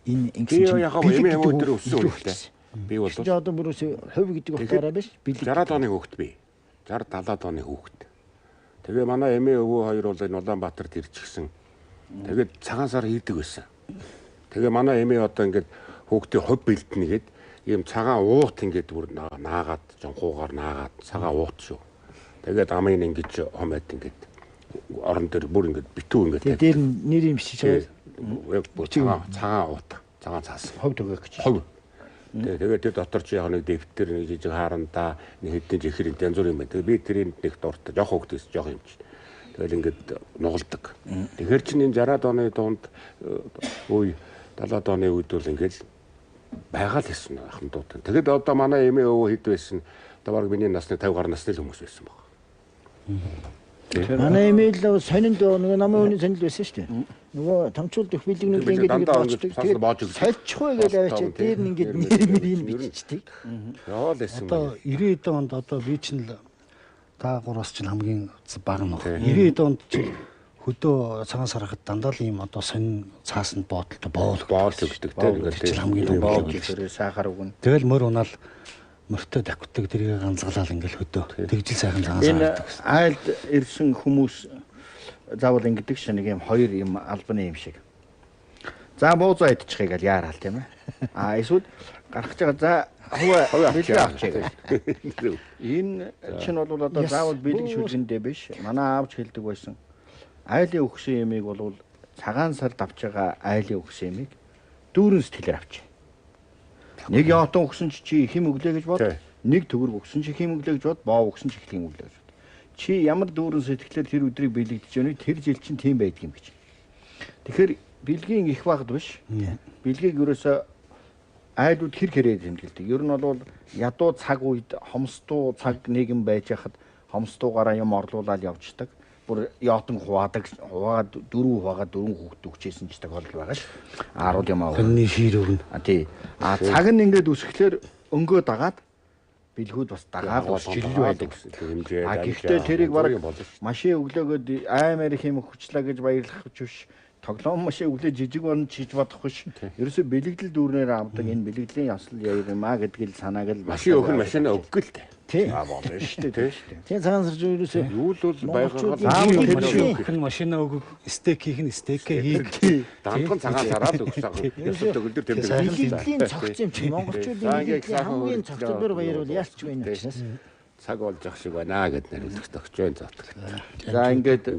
энэ ингэсэн чинь эмээ өдөр өссөн үедээ би бол одоо бүрээс хувь гэдэг утгаараа биш бэлэг 60-аад оны хүүхэд би 60-70-аад оны хүүхэд. Тэгээ манай эмээ өвөө хоёр бол энэ Улаанбаатарт ирчихсэн. Тэгээд цагаан сар хийдэг байсан. Тэгээ манай эмээ одоо ингээд хүүхдээ хувь бэлдэнэгээд ийм цагаан уут ингээд бүр наагаад жонхуугаар наагаад цагаан уут шүү. Тэгээд амын ингэж хомоод ингээд орон дээр бүр ингээд битүү ингээд дээр нэр юм биш чаа. Цагаан уут. Цагаан цаас. Хувь төгөөх гэж. Хувь. Тэгээд тэр дотор чи яг нэг дэвтэр нэг жижиг харандаа нэг хэдэн жихрийн янз бүр юм байна. Тэгээд би тэрийг нэг дуртай жоох хөвгтөөс жоох юм чи. Тэгэл ингээд нугалдаг. Тэгэхээр чинь энэ 60-аад оны дунд үе 70-аад оны үед бол ингээд байгаал хэлсэн ахмадууд. Тэгэд одоо манай эмээ өвөө хэд байсан? Одоо баг миний насны 50 гаруй насны хүмүүс байсан баг. Манай эмээ л сонинд нөгөө намын хүний сонил байсан шүү дээ. Нөгөө томчуулд их бэлэг нэг ингээд боочдөг. Тэгээд сольчихгүй гэж аваачаад дээр нь ингээд нэр бичдэг. Яавал байсан. Одоо 90-ад онд одоо би чинь л та гураас чинь хамгийн бага нь баг. 90-ад онд чинь хөдөө цагаан сар хахад дандаа л ийм одоо сонин цаасанд боодолтой боол өгдөг тийм хамгийн боол гэхээр сахар өгнө. Тэгэл мөр унаал мөртөө давхдаг тэрийг ганцгалаал ингээл хөдөө тэгжил сайхан цагаан сар энэ айлд ирсэн хүмүүс заавал ингэдэг ш нэг юм хоёр юм албаны юм шиг. За буузаа идчихъя гэж яарал тийм ээ. Эсвэл гарах гэж байгаа за бэлэг авчиг. Энэ чинь бол одоо заавал бэлэг шүлгэндээ биш. Манай аавч хэлдэг байсан. Айлын өгсөн ямиг бол цагаан сард авч байгаа айлын өгсөн ямиг дүүрэн сэтгэлээр авчи. Нэг ятон өгсөн чи хим өглөө гэж бод. Нэг төгрөг өгсөн чи хим өглөө гэж бод. Боо өгсөн чи хим өглөө гэж бод. Чи ямар дүүрэн сэтгэлээр тэр өдрийг бэлэгдэж өгнө тэр жил чинь тийм байдаг юм гэж. Тэгэхээр бэлгийн их багд биш. Бэлгийг ерөөсөө айлууд хэр хэрэг тэмдэглэдэг. Ер нь бол ядуу цаг үед хомсдуу цаг нийгэм байж хахад хомсдуугаараа юм орлуулаад явждаг. Бүр ятон хуваадаг дөрөв хүүхэд өгчээсэн ч тохиолдол байгаа ш. 10 юм аа. Хоньны шир өгнө. Тий. Цаг нь ингээд үсгэхээр өнгөө дагаад бэлгүүд бас дагаад бас жилүү байдаг. Гэхдээ тэрийг баг машин өглөөгөө аймаар их юм хүчлээ гэж баярлах биш. Тоглоом машин өглөө жижиг борн чиж бодох биш. Ерөөсө бэлэгдэл дүүрнээр авдаг энэ бэлэгдлийн ясл яа юм аа гэдгийг санааг л машин өгөх нь машинаа өггөл тээ. Тий. Болно шүү дээ. Тийм цагаан сар ерөөсөө юу л байгаагаар заавал тэр машина өгөх стейк хийх нь стейкээ хийх. Данхан цагаан сараад өгсөн. Ёстой төгөлдөр тэмдэглэж. бэлэгдлийн цогц юм чи монголчуудын бэлэгдлийн хамгийн цогцлоор баяр бол яалч байна учраас цаг болж ах шиг байна гэд нэрлэх тогч байна зоотог. За ингээд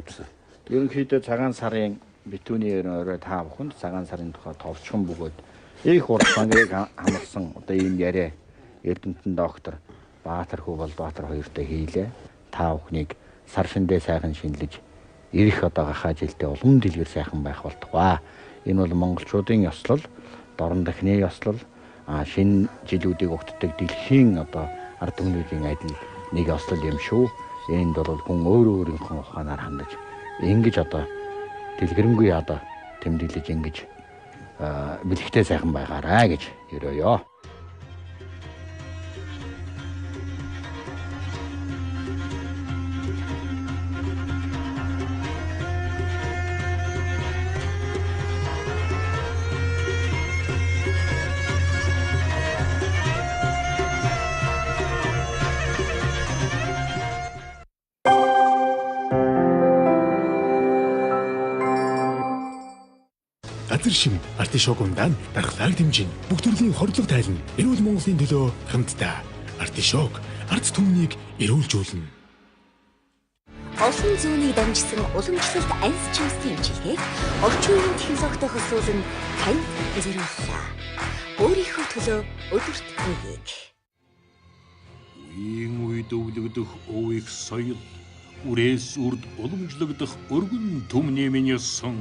ерөнхийдөө цагаан сарын битүүний орой та бүхэнд цагаан сарын тухай товчхон бөгөөд их уртангийг хамарсан одоо ийм яриа Эрдэмтэн доктор Баатар хүү бол Баатар хоёртой хийлээ. Та бүхнийг сар шиндээ сайхан шинэлж ирэх одоо гахаа жилдээ улам дэлгэр сайхан байх болтугай. Энэ бол монголчуудын ёслол, дорн дахны ёслол, шинэ жилүүдийг өгтдөг дэлхийн одоо ард түмнүүдийн адил нэг ёслол юм шүү. Энд бол хүн өөрийнхөө ухаанаар хандаж ингэж одоо дэлгэрэнгүй одоо тэмдэглэж ингэж бэлэгтэй сайхан байгаарай гэж өрөөё. Газар шим артишок ундаан дархлааг дэмжин бүх төрлийн хордлого тайлна. Эрүүл Монголын төлөө хамтдаа артишок ард түмнийг эрүүлжүүлнэ. Олон зүүнийг дамжсан уламжлалт анс чимсгийн имчилгээг орчин үеийн технологитой хөсөөлн танд зориуллаа. өөрийнхөө төлөө өдөрт хийх. Үеийн үед өвлөгдөх өвийг соёл, үрээс үрд уламжлагдах өргөн түмний минь сон.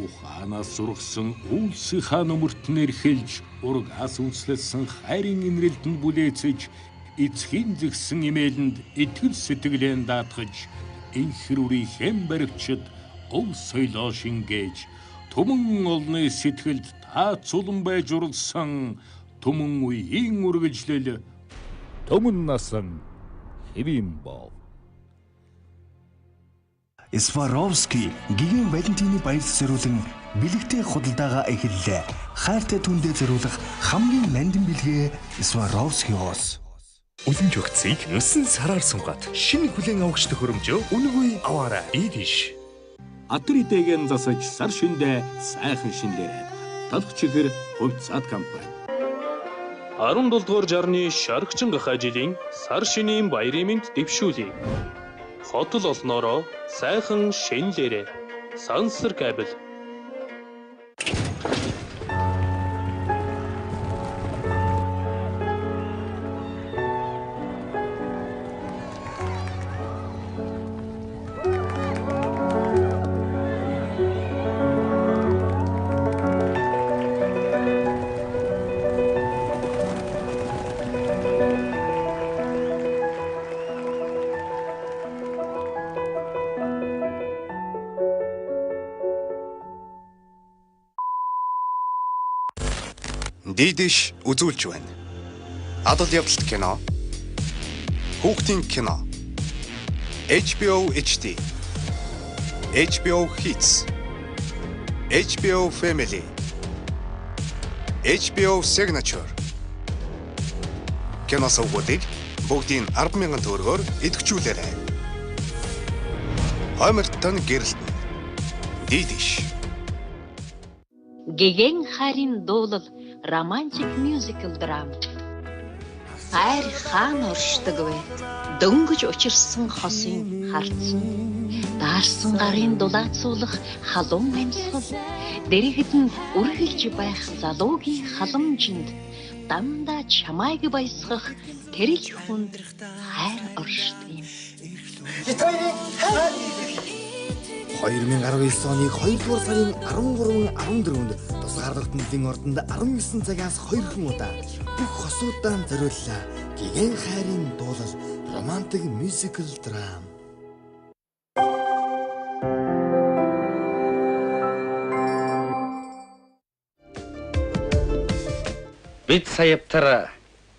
Ухаанаас сургасан үйлсийн хаан өмөртнөр хэлж, ургаас үнслэсэн хайрын инрэлтэнд бүлээцэж, эцгийн зэгсэн имээлэнд итгэл сэтгэлэн даатгаж, инхэр үрийн хэм баривчид ов соёлоо шингээж, түмэн олны сэтгэлд таацулан байж уралсан түмэн үеийн үргэлжлэл түмэн насан хэвэн бов. Сваровски гигэн Валентины баяр зориулан бэлэгтэй худалдаагаа эхэллээ. Хайртай түндээ зориулах хамгийн нандин бэлгээ Сваровскиос. Үлэмж өгцгийг нүсэн сараар сунгаад шинэ хүлэн авахч төхөөрөмжөө үнэгүй аваарай. Ийдиш. Атритэйгэн засаж сар шиндээ сайхан шинлээрээ. Талх чихэр хувьцаат компани. 17 дугаар жарны шаргчин гахай жилийн сар шинийн баярын мэнд дэвшүүлье. Хотол олноороо сайхан шинлээрээ. Сансар кабель. Дийдэш үзүүлж байна. Адал явдалт кино, хүүхдийн кино, HBO HD, HBO Hits, HBO Family, HBO Signature. Кино сувгуудыг бүгдийг 10,000 төгрөгөөр идэвхжүүлээрэй. Хоймортон гэрэлтэн. Дийдэш. Гэгэн харин дуулал романтик мюзикл драм. Хайр хаан оршдог вэ? Дөнгөж учирсан хосын харцсан. Даарсан гарын дулаацуулах халуун амьсгал. Дэргэд нь үргэлж байх залуугийн халамжинд дандаа чамайг баясгах тэрэл хүнд хайр оршдог юм. 2019 оны 2 дугаар сарын 13-14-нд тусгаарлалт нэлийн ордонд 19 цагаас 2 удаа бүх хосуудаа зориуллаа. Гигэн хайрын дуулал романтик мюзикл драм. Бид саявтар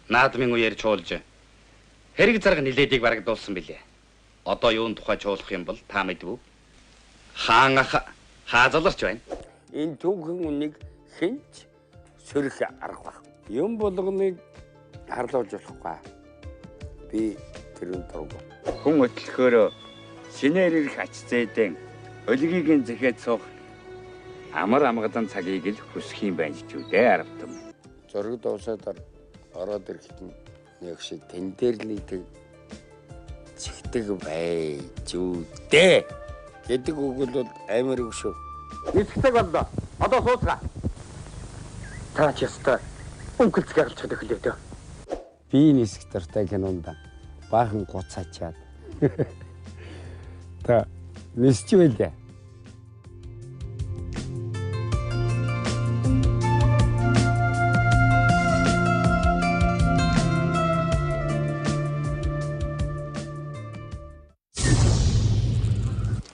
наадмын үеэр чуулж хэрэг зарга нилээдийг бараг дуулсан билээ. Одоо юун тухай чуулах юм бол та мэдвүү? Хаан ах хаазаларч байна. Энэ түүхэн үнийг хинч сөрөх арга баг. Юм болгоныг харлуулж болохгүй. Би тэрүүн дург. Хүн өтлөхөөр шинээр ирэх ач зээдэн өлгийг зэхэд суух амар амгадан цагийг л хүсэх юм байна ч үү дээ арвтам. Зөрөг дуусаад ороод ирэхэд нэг шиг тэн дээр нийтэг зихдэг байж үү дээ. Гэдэг үг бол амар үг шүү. Нийцдэг боллоо. Одоо сууцгаа. Та ч ястаа өнгөлцгэй гарч эхлэв дөө. Би нисэх дуртай кинонда баахан гуцаачаад. Та нисч байлаа.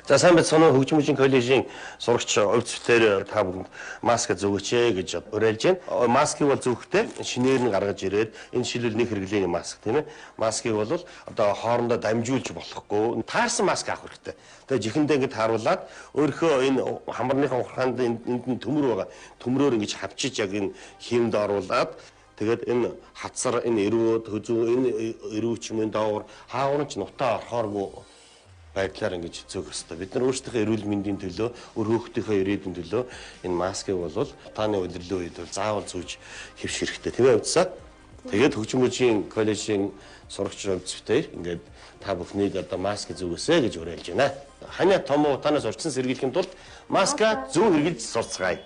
За сайн байцгаана уу хөгжмөжийн коллежийн сурагч овцлоор та бүхэнд маск зөөгөөч гэж уриалж байна. Маскыг бол зөөхтэй шинээр нь гаргаж ирээд энэ шилүүл нэг хэрэглээний маск тийм ээ. Маскыг бол одоо хоорондоо дамжуулж болохгүй. Таарсан маск авах хэрэгтэй. Тэгээ жихэндээ ингэж тааруулаад өөрийнхөө энэ хамарныхаа ухаанд энд төмөр байгаа. Төмрөөр ингэж хавчиж яг энэ хиймд оруулаад тэгээд энэ хатсар энэ эрүүд хөзөө энэ эрүүч юм даавар хаагур ч нутаа орохооргүй байдлаар ингэж зөөх хэрэгтэй. Бид нар өөрсдийнхөө эрүүл мэндийн төлөө, өөр хүүхдийнхээ ирээдүйн төлөө энэ маскыг бол тааны удирдлагын үед бол заавал зүүж хэвших хэрэгтэй. Тийм ээ үздэй. Тэгээд хөгжмөжийн коллежийн сурагч өвчтэй ингээд та бүхнийг одоо маск зүгээсэй гэж уриалж байна. Ханиа том уу танаас урьдчилан сэргийлэхийн тулд маска зөв хэрэглэж сурцгаая.